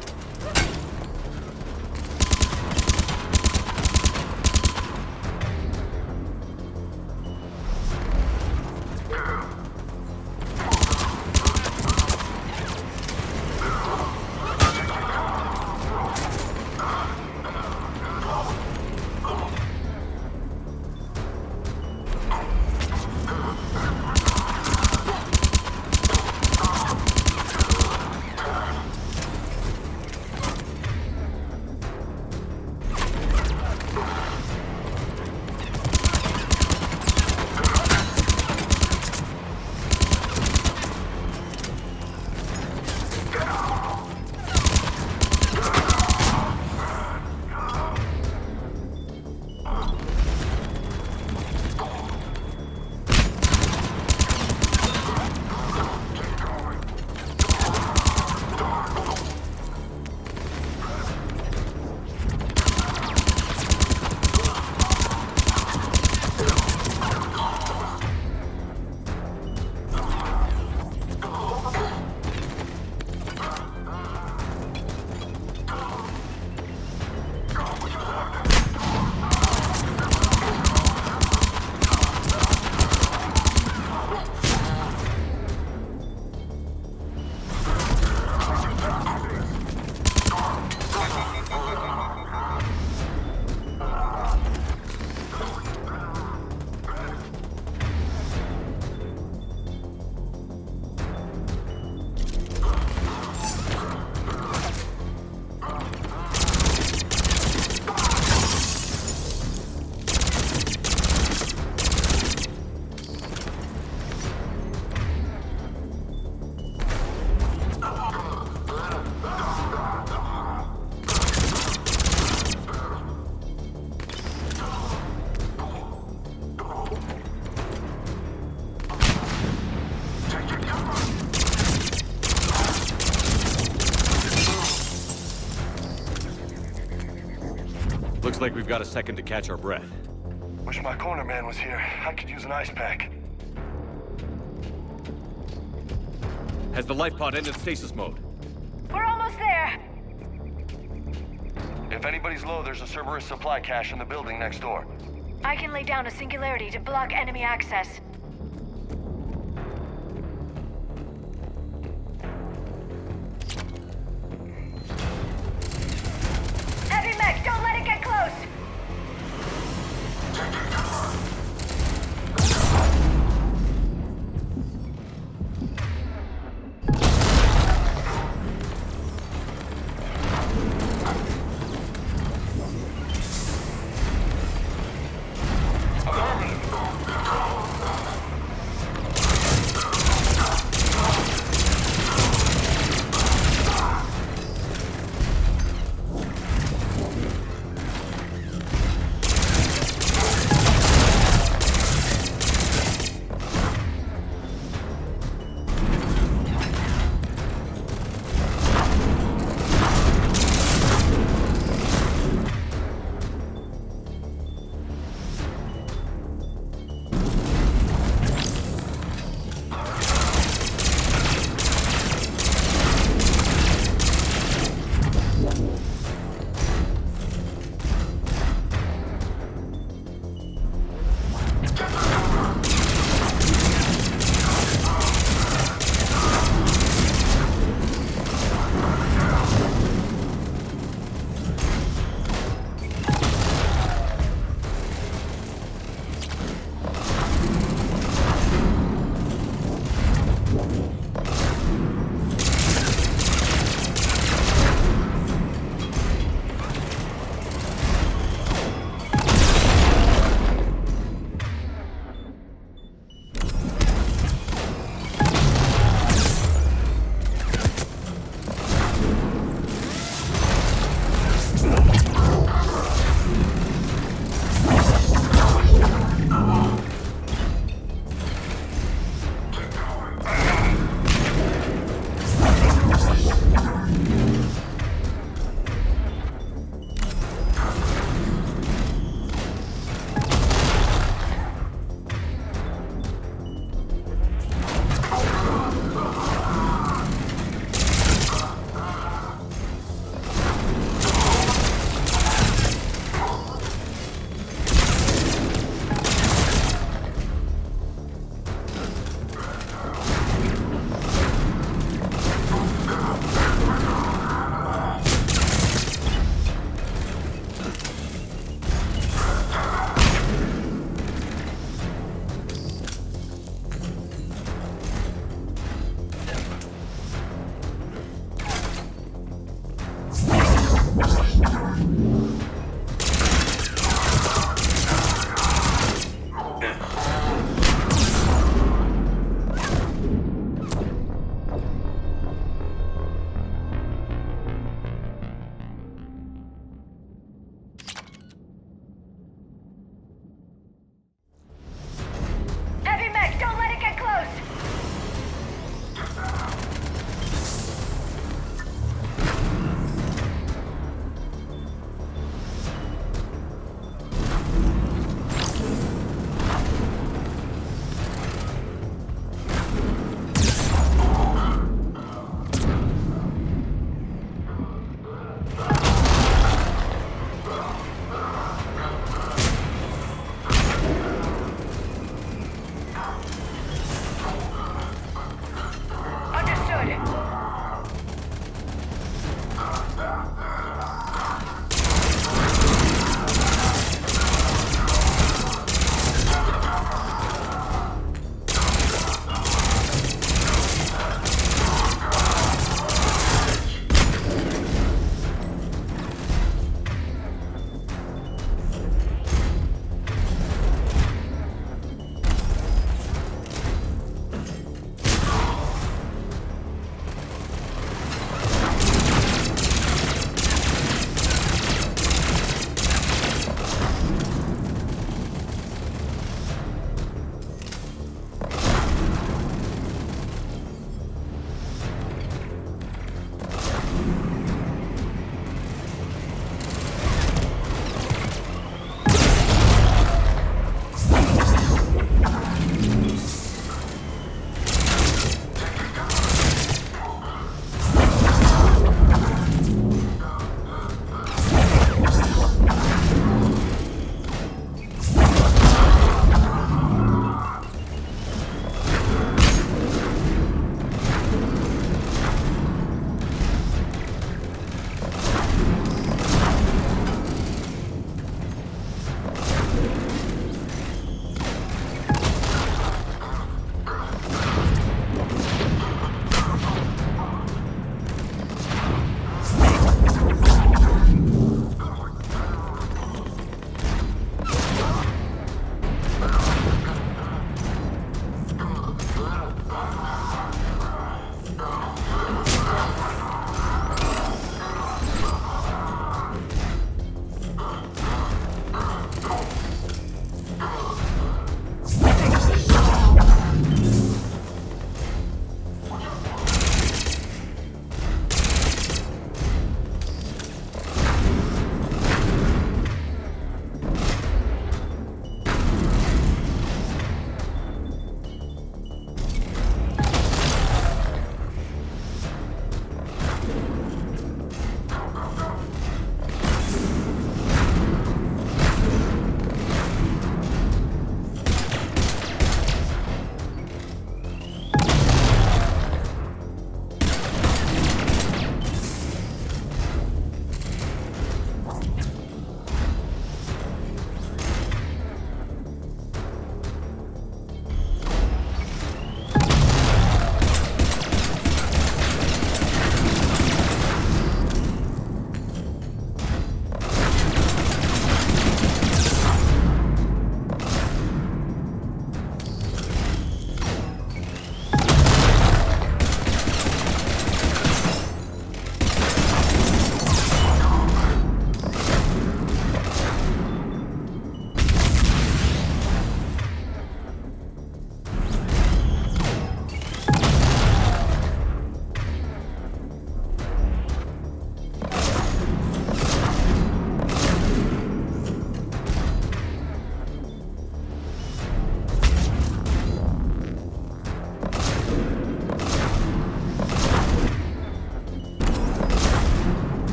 Speaker 1: Looks like we've got a second to catch our breath.
Speaker 5: Wish my corner man was here. I could use an ice pack.
Speaker 1: Has the life pod ended stasis mode?
Speaker 15: If anybody's low, there's a Cerberus supply cache in the building next door.
Speaker 19: I can lay down a singularity to block enemy access. Heavy mech, don't let it get close!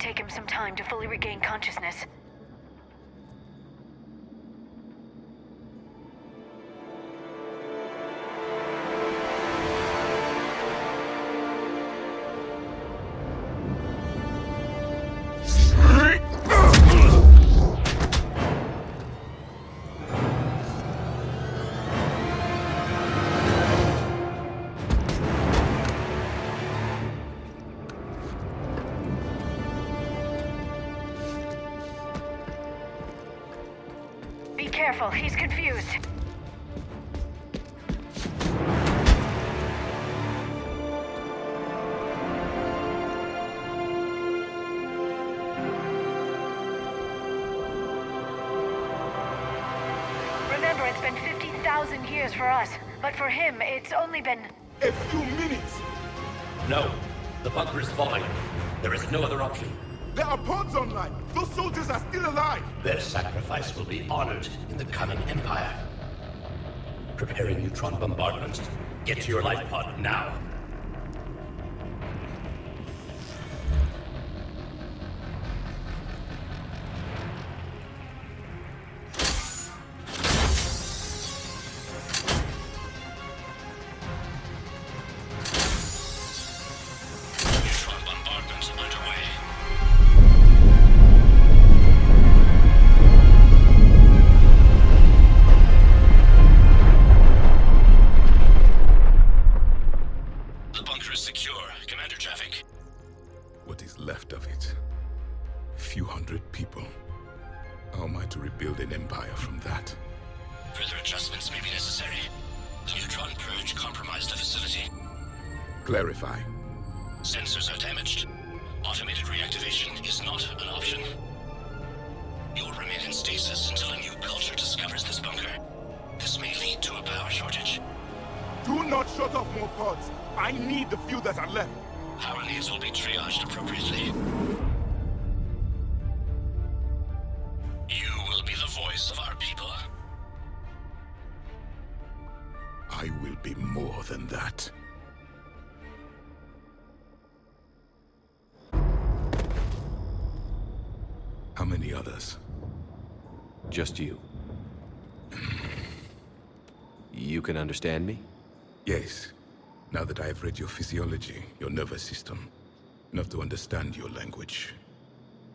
Speaker 19: take him some time to fully regain consciousness. Be careful, he's confused. Remember, it's been 50,000 years for us, but for him, it's only been...
Speaker 17: A few minutes!
Speaker 18: No. The bunker is falling. There is no other option.
Speaker 17: There are pods online! Those soldiers are still alive!
Speaker 18: Their sacrifice will be honored in the coming Empire. Preparing neutron bombardment. Get to your life pod now.
Speaker 20: Neutron bombardment underway. The bunker is secure. Commander traffic.
Speaker 17: What is left of it? A few hundred people. How am I to rebuild an empire from that?
Speaker 20: Further adjustments may be necessary. The neutron purge compromised the facility.
Speaker 17: Clarify.
Speaker 20: Sensors are damaged. Automated reactivation is not an option. You'll remain in stasis until a new culture discovers this bunker. This may lead to a power shortage.
Speaker 17: Do not shut off more pods! I need the few that are left!
Speaker 20: Power needs will be triaged appropriately. You will be the voice of our people.
Speaker 17: I will be more than that. How many others?
Speaker 1: Just you. You can understand me?
Speaker 17: Yes. Now that I have read your physiology, your nervous system, enough to understand your language.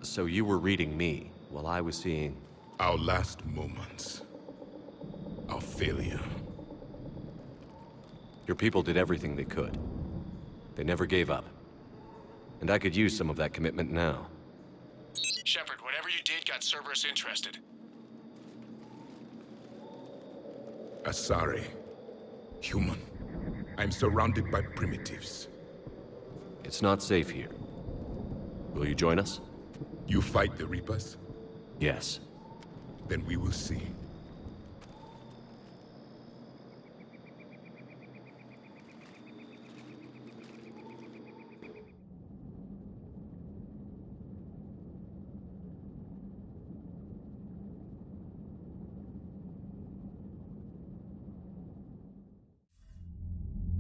Speaker 1: So you were reading me while I was seeing...
Speaker 17: Our last moments. Our failure.
Speaker 1: Your people did everything they could. They never gave up. And I could use some of that commitment now.
Speaker 21: Shepard, whatever you did got Cerberus interested.
Speaker 17: Asari. Human. I'm surrounded by primitives.
Speaker 1: It's not safe here. Will you join us?
Speaker 17: You fight the Reapers?
Speaker 1: Yes.
Speaker 17: Then we will see.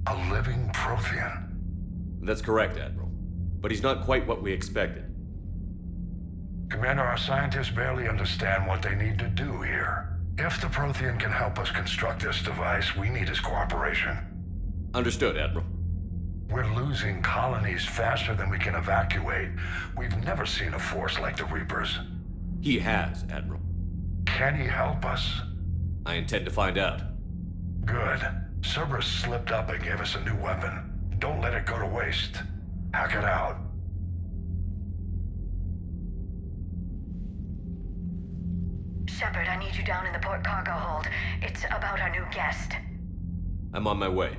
Speaker 5: A living Prothean.
Speaker 1: That's correct, Admiral. But he's not quite what we expected.
Speaker 5: Commander, our scientists barely understand what they need to do here. If the Prothean can help us construct this device, we need his cooperation.
Speaker 1: Understood, Admiral.
Speaker 5: We're losing colonies faster than we can evacuate. We've never seen a force like the Reapers.
Speaker 1: He has, Admiral.
Speaker 5: Can he help us?
Speaker 1: I intend to find out.
Speaker 5: Good. Cerberus slipped up and gave us a new weapon. Don't let it go to waste. Hack it out.
Speaker 19: Shepard, I need you down in the port cargo hold. It's about our new guest.
Speaker 1: I'm on my way.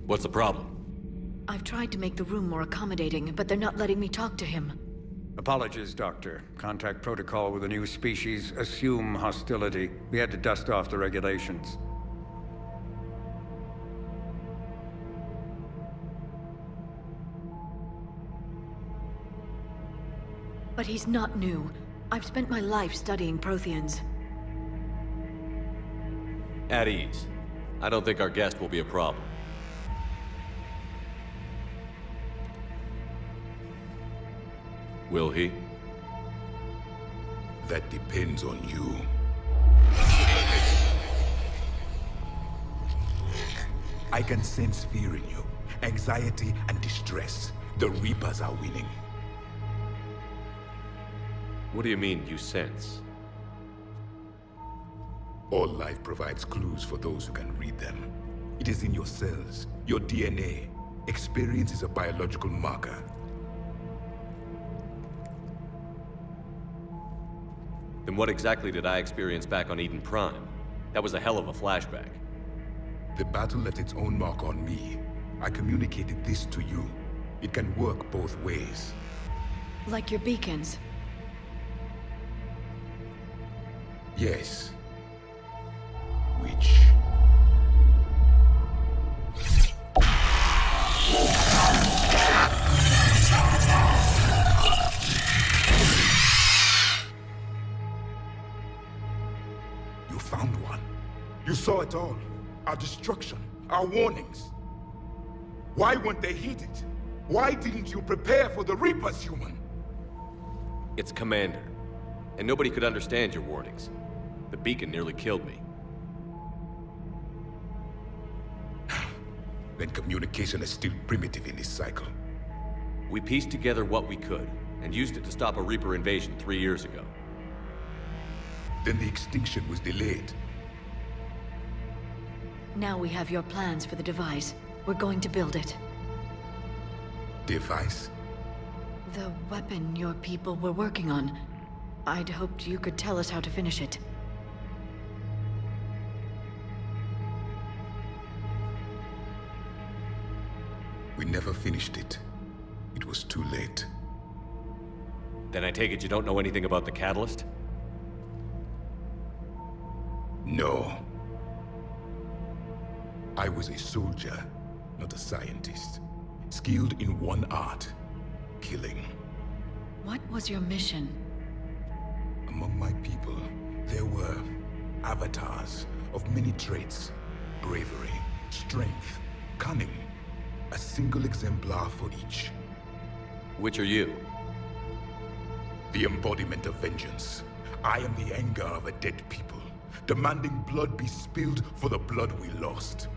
Speaker 1: What's the problem?
Speaker 2: I've tried to make the room more accommodating, but they're not letting me talk to him.
Speaker 22: Apologies, Doctor. Contact protocol with a new species. Assume hostility. We had to dust off the regulations.
Speaker 2: But he's not new. I've spent my life studying Protheans.
Speaker 1: At ease. I don't think our guest will be a problem. Will he?
Speaker 17: That depends on you. I can sense fear in you, anxiety and distress. The Reapers are winning.
Speaker 1: What do you mean, you sense?
Speaker 17: All life provides clues for those who can read them. It is in your cells, your DNA. Experience is a biological marker.
Speaker 1: Then what exactly did I experience back on Eden Prime? That was a hell of a flashback.
Speaker 17: The battle left its own mark on me. I communicated this to you. It can work both ways.
Speaker 2: Like your beacons.
Speaker 17: Yes. Which... You found one. You saw it all. Our destruction, our warnings. Why weren't they heeded? Why didn't you prepare for the Reapers, human?
Speaker 1: It's Commander. And nobody could understand your warnings. The beacon nearly killed me.
Speaker 17: Then communication is still primitive in this cycle.
Speaker 1: We pieced together what we could, and used it to stop a Reaper invasion 3 years ago.
Speaker 17: Then the extinction was delayed.
Speaker 2: Now we have your plans for the device. We're going to build it.
Speaker 17: Device?
Speaker 2: The weapon your people were working on. I'd hoped you could tell us how to finish it.
Speaker 17: We never finished it. It was too late.
Speaker 1: Then I take it you don't know anything about the catalyst?
Speaker 17: No. I was a soldier, not a scientist. Skilled in one art, killing.
Speaker 2: What was your mission?
Speaker 17: Among my people, there were avatars of many traits. Bravery, strength, cunning. A single exemplar for each.
Speaker 1: Which are you?
Speaker 17: The embodiment of vengeance. I am the anger of a dead people, demanding blood be spilled for the blood we lost.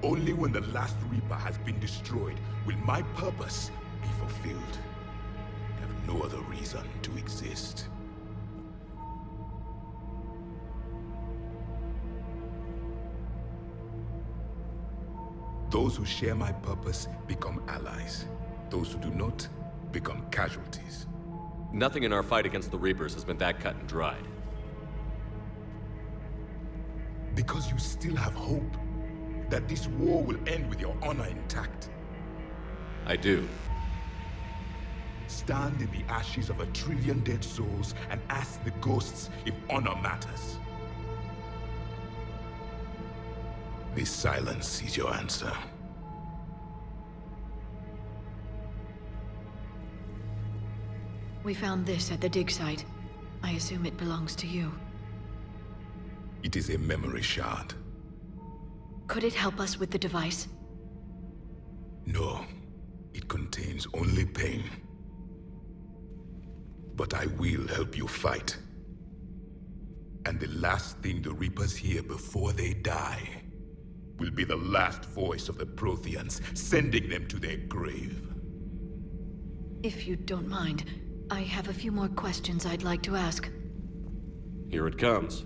Speaker 17: Only when the last Reaper has been destroyed will my purpose be fulfilled. I have no other reason to exist. Those who share my purpose become allies. Those who do not become casualties.
Speaker 1: Nothing in our fight against the Reapers has been that cut and dried.
Speaker 17: Because you still have hope that this war will end with your honor intact.
Speaker 1: I do.
Speaker 17: Stand in the ashes of 1 trillion dead souls and ask the ghosts if honor matters. This silence is your answer.
Speaker 2: We found this at the dig site. I assume it belongs to you.
Speaker 17: It is a memory shard.
Speaker 2: Could it help us with the device?
Speaker 17: No. It contains only pain. But I will help you fight. And the last thing the Reapers hear before they die will be the last voice of the Protheans, sending them to their grave.
Speaker 2: If you don't mind, I have a few more questions I'd like to ask.
Speaker 1: Here it comes.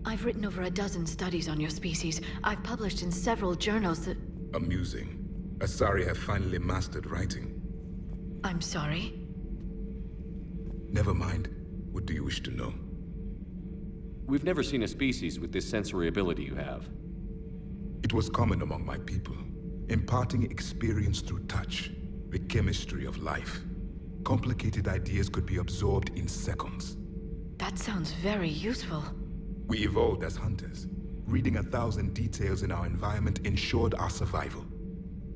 Speaker 2: I've written over a dozen studies on your species. I've published in several journals that...
Speaker 17: Amusing. Asari have finally mastered writing.
Speaker 2: I'm sorry?
Speaker 17: Never mind. What do you wish to know?
Speaker 1: We've never seen a species with this sensory ability you have.
Speaker 17: It was common among my people, imparting experience through touch, the chemistry of life. Complicated ideas could be absorbed in seconds.
Speaker 2: That sounds very useful.
Speaker 17: We evolved as hunters. Reading 1,000 details in our environment ensured our survival.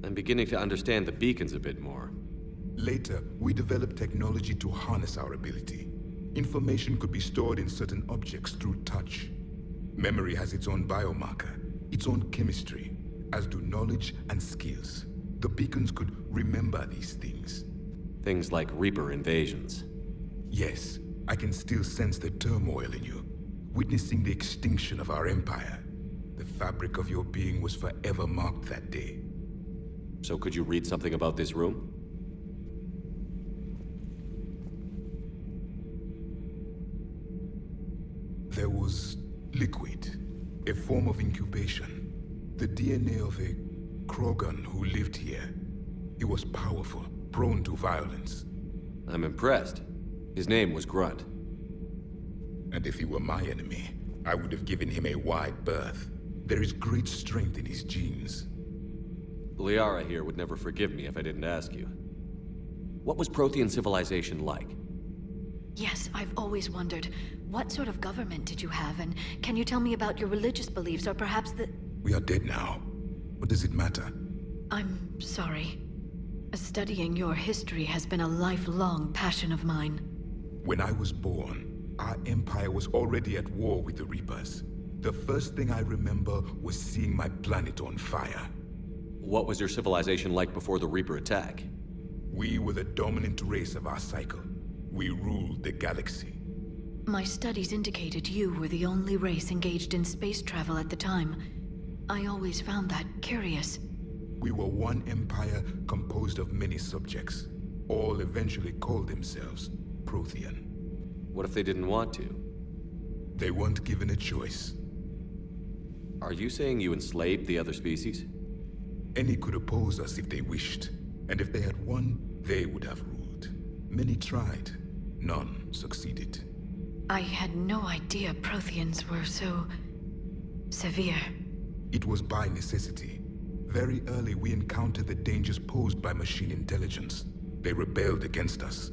Speaker 1: I'm beginning to understand the beacons a bit more.
Speaker 17: Later, we developed technology to harness our ability. Information could be stored in certain objects through touch. Memory has its own biomarker, its own chemistry, as do knowledge and skills. The beacons could remember these things.
Speaker 1: Things like Reaper invasions.
Speaker 17: Yes, I can still sense the turmoil in you, witnessing the extinction of our empire. The fabric of your being was forever marked that day.
Speaker 1: So could you read something about this room?
Speaker 17: There was liquid, a form of incubation. The DNA of a Krogan who lived here. He was powerful, prone to violence.
Speaker 1: I'm impressed. His name was Grunt.
Speaker 17: And if he were my enemy, I would have given him a wide berth. There is great strength in his genes.
Speaker 1: Liara here would never forgive me if I didn't ask you. What was Prothean civilization like?
Speaker 2: Yes, I've always wondered. What sort of government did you have, and can you tell me about your religious beliefs, or perhaps the...
Speaker 17: We are dead now. What does it matter?
Speaker 2: I'm sorry. Studying your history has been a lifelong passion of mine.
Speaker 17: When I was born, our empire was already at war with the Reapers. The first thing I remember was seeing my planet on fire.
Speaker 1: What was your civilization like before the Reaper attack?
Speaker 17: We were the dominant race of our cycle. We ruled the galaxy.
Speaker 2: My studies indicated you were the only race engaged in space travel at the time. I always found that curious.
Speaker 17: We were one empire composed of many subjects. All eventually called themselves Prothean.
Speaker 1: What if they didn't want to?
Speaker 17: They weren't given a choice.
Speaker 1: Are you saying you enslaved the other species?
Speaker 17: Any could oppose us if they wished. And if they had won, they would have ruled. Many tried. None succeeded.
Speaker 2: I had no idea Protheans were so... severe.
Speaker 17: It was by necessity. Very early we encountered the dangers posed by machine intelligence. They rebelled against us.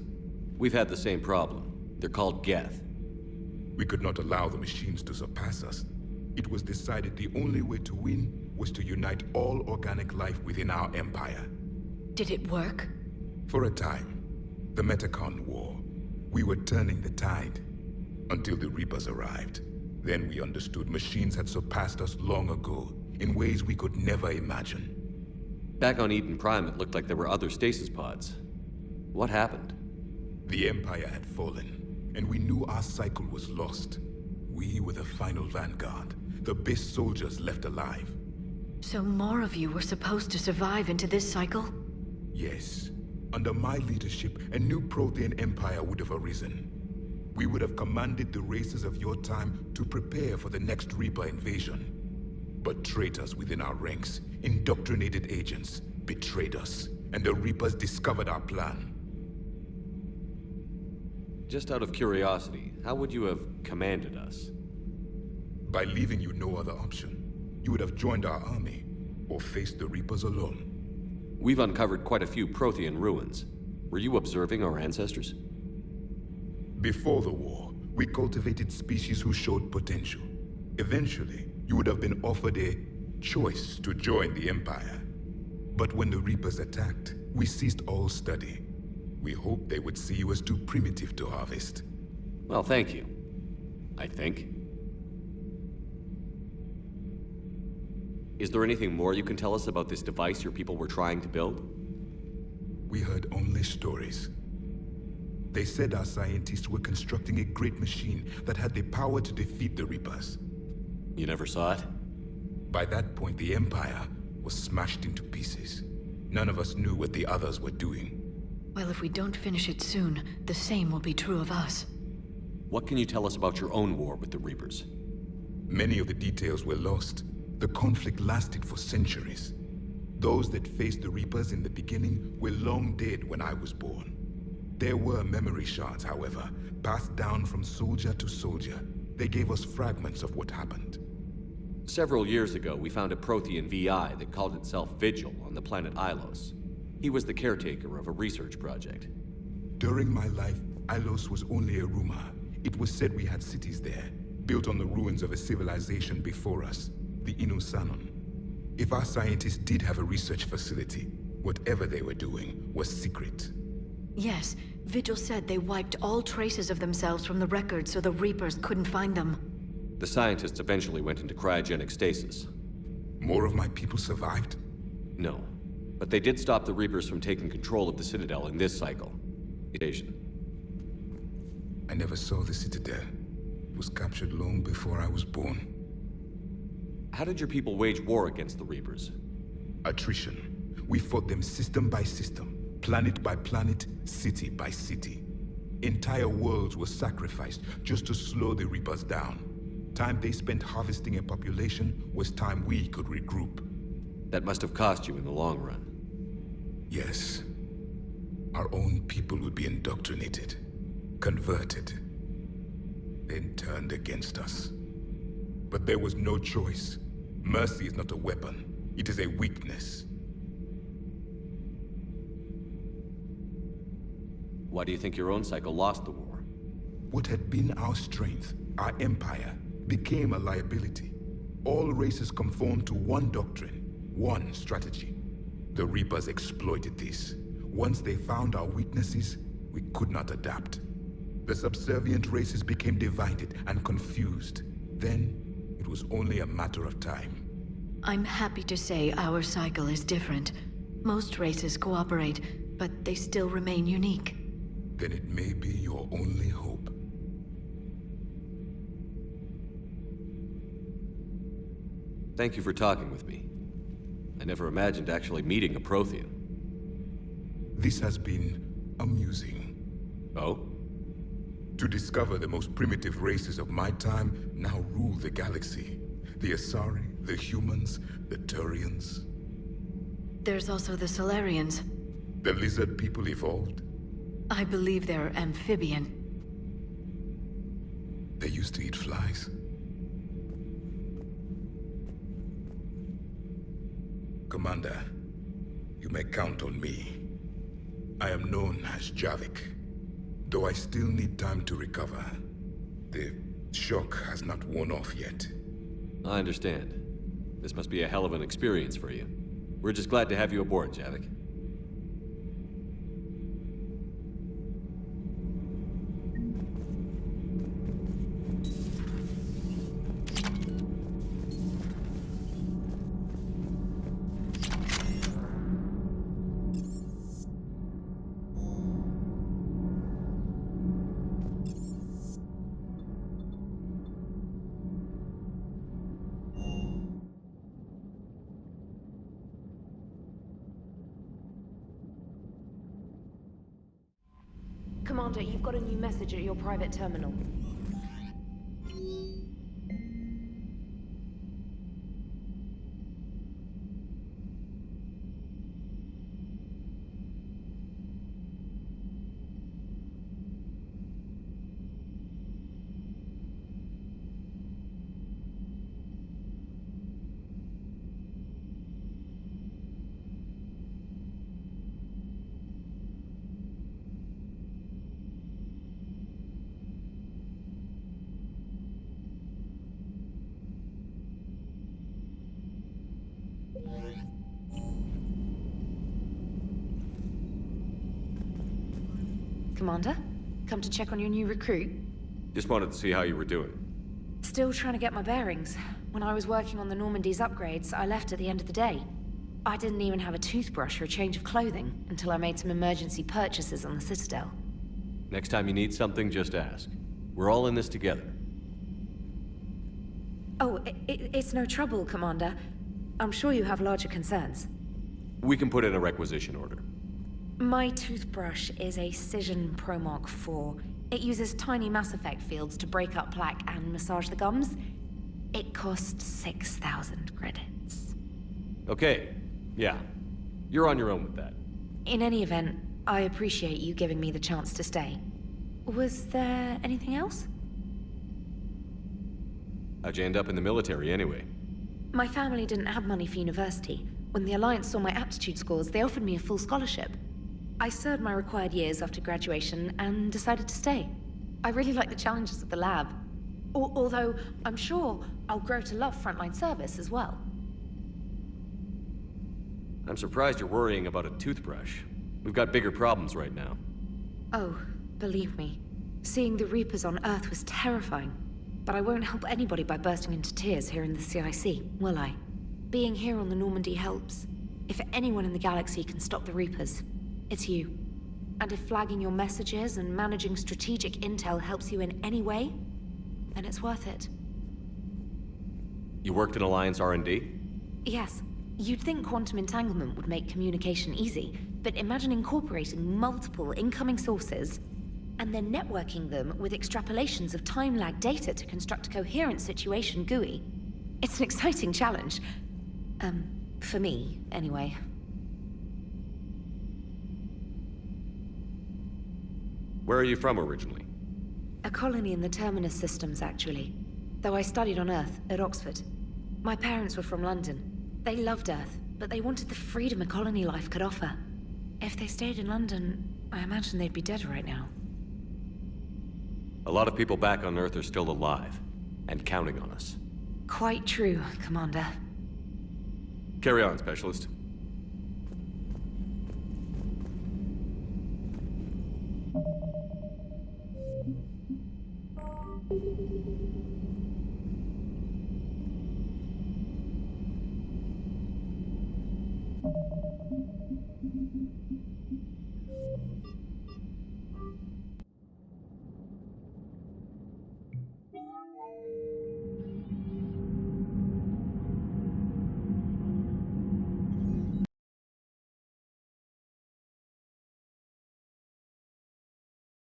Speaker 1: We've had the same problem. They're called Geth.
Speaker 17: We could not allow the machines to surpass us. It was decided the only way to win was to unite all organic life within our empire.
Speaker 2: Did it work?
Speaker 17: For a time. The Metacon War. We were turning the tide. Until the Reapers arrived. Then we understood machines had surpassed us long ago, in ways we could never imagine.
Speaker 1: Back on Eden Prime, it looked like there were other stasis pods. What happened?
Speaker 17: The Empire had fallen, and we knew our cycle was lost. We were the final Vanguard, the best soldiers left alive.
Speaker 2: So more of you were supposed to survive into this cycle?
Speaker 17: Yes. Under my leadership, a new Prothean Empire would have arisen. We would have commanded the races of your time to prepare for the next Reaper invasion. But traitors within our ranks, indoctrinated agents, betrayed us, and the Reapers discovered our plan.
Speaker 1: Just out of curiosity, how would you have commanded us?
Speaker 17: By leaving you no other option. You would have joined our army, or faced the Reapers alone.
Speaker 1: We've uncovered quite a few Prothean ruins. Were you observing our ancestors?
Speaker 17: Before the war, we cultivated species who showed potential. Eventually, you would have been offered a choice to join the Empire. But when the Reapers attacked, we ceased all study. We hoped they would see you as too primitive to harvest.
Speaker 1: Well, thank you. I think. Is there anything more you can tell us about this device your people were trying to build?
Speaker 17: We heard only stories. They said our scientists were constructing a great machine that had the power to defeat the Reapers.
Speaker 1: You never saw it?
Speaker 17: By that point, the Empire was smashed into pieces. None of us knew what the others were doing.
Speaker 2: Well, if we don't finish it soon, the same will be true of us.
Speaker 1: What can you tell us about your own war with the Reapers?
Speaker 17: Many of the details were lost. The conflict lasted for centuries. Those that faced the Reapers in the beginning were long dead when I was born. There were memory shards, however, passed down from soldier to soldier. They gave us fragments of what happened.
Speaker 1: Several years ago, we found a Prothean VI that called itself Vigil on the planet Ilos. He was the caretaker of a research project.
Speaker 17: During my life, Ilos was only a rumor. It was said we had cities there, built on the ruins of a civilization before us, the Inusanon. If our scientists did have a research facility, whatever they were doing was secret.
Speaker 2: Yes, Vigil said they wiped all traces of themselves from the records so the Reapers couldn't find them.
Speaker 1: The scientists eventually went into cryogenic stasis.
Speaker 17: More of my people survived?
Speaker 1: No. But they did stop the Reapers from taking control of the Citadel in this cycle. Invasion.
Speaker 17: I never saw the Citadel. It was captured long before I was born.
Speaker 1: How did your people wage war against the Reapers?
Speaker 17: Attrition. We fought them system by system, planet by planet, city by city. Entire worlds were sacrificed just to slow the Reapers down. Time they spent harvesting a population was time we could regroup.
Speaker 1: That must have cost you in the long run.
Speaker 17: Yes. Our own people would be indoctrinated, converted, then turned against us. But there was no choice. Mercy is not a weapon. It is a weakness.
Speaker 1: Why do you think your own cycle lost the war?
Speaker 17: What had been our strength, our empire, became a liability. All races conformed to one doctrine, one strategy. The Reapers exploited this. Once they found our weaknesses, we could not adapt. The subservient races became divided and confused. Then, it was only a matter of time.
Speaker 2: I'm happy to say our cycle is different. Most races cooperate, but they still remain unique.
Speaker 17: Then it may be your only hope.
Speaker 1: Thank you for talking with me. I never imagined actually meeting a Prothean.
Speaker 17: This has been amusing.
Speaker 1: Oh?
Speaker 17: To discover the most primitive races of my time now rule the galaxy. The Asari, the humans, the Turians.
Speaker 2: There's also the Solarians.
Speaker 17: The lizard people evolved.
Speaker 2: I believe they're amphibian.
Speaker 17: They used to eat flies. Commander, you may count on me. I am known as Javik, though I still need time to recover. The shock has not worn off yet.
Speaker 1: I understand. This must be a hell of an experience for you. We're just glad to have you aboard, Javik.
Speaker 3: Commander, you've got a new message at your private terminal. Commander, come to check on your new recruit.
Speaker 1: Just wanted to see how you were doing.
Speaker 3: Still trying to get my bearings. When I was working on the Normandy's upgrades, I left at the end of the day. I didn't even have a toothbrush or a change of clothing until I made some emergency purchases on the Citadel.
Speaker 1: Next time you need something, just ask. We're all in this together.
Speaker 3: Oh, it's no trouble, Commander. I'm sure you have larger concerns.
Speaker 1: We can put in a requisition order.
Speaker 3: My toothbrush is a Cision Pro Mark IV. It uses tiny Mass Effect fields to break up plaque and massage the gums. It costs 6,000 credits.
Speaker 1: Okay, yeah. You're on your own with that.
Speaker 3: In any event, I appreciate you giving me the chance to stay. Was there anything else?
Speaker 1: How'd you end up in the military anyway?
Speaker 3: My family didn't have money for university. When the Alliance saw my aptitude scores, they offered me a full scholarship. I served my required years after graduation and decided to stay. I really like the challenges of the lab. Although, I'm sure I'll grow to love frontline service as well.
Speaker 1: I'm surprised you're worrying about a toothbrush. We've got bigger problems right now.
Speaker 3: Oh, believe me. Seeing the Reapers on Earth was terrifying. But I won't help anybody by bursting into tears here in the CIC, will I? Being here on the Normandy helps. If anyone in the galaxy can stop the Reapers, it's you. And if flagging your messages and managing strategic intel helps you in any way, then it's worth it.
Speaker 1: You worked in Alliance R&D?
Speaker 3: Yes. You'd think quantum entanglement would make communication easy, but imagine incorporating multiple incoming sources and then networking them with extrapolations of time-lag data to construct a coherent situation GUI. It's an exciting challenge. For me, anyway.
Speaker 1: Where are you from originally?
Speaker 3: A colony in the Terminus systems, actually. Though I studied on Earth, at Oxford. My parents were from London. They loved Earth, but they wanted the freedom a colony life could offer. If they stayed in London, I imagine they'd be dead right now.
Speaker 1: A lot of people back on Earth are still alive, and counting on us.
Speaker 3: Quite true, Commander.
Speaker 1: Carry on, Specialist.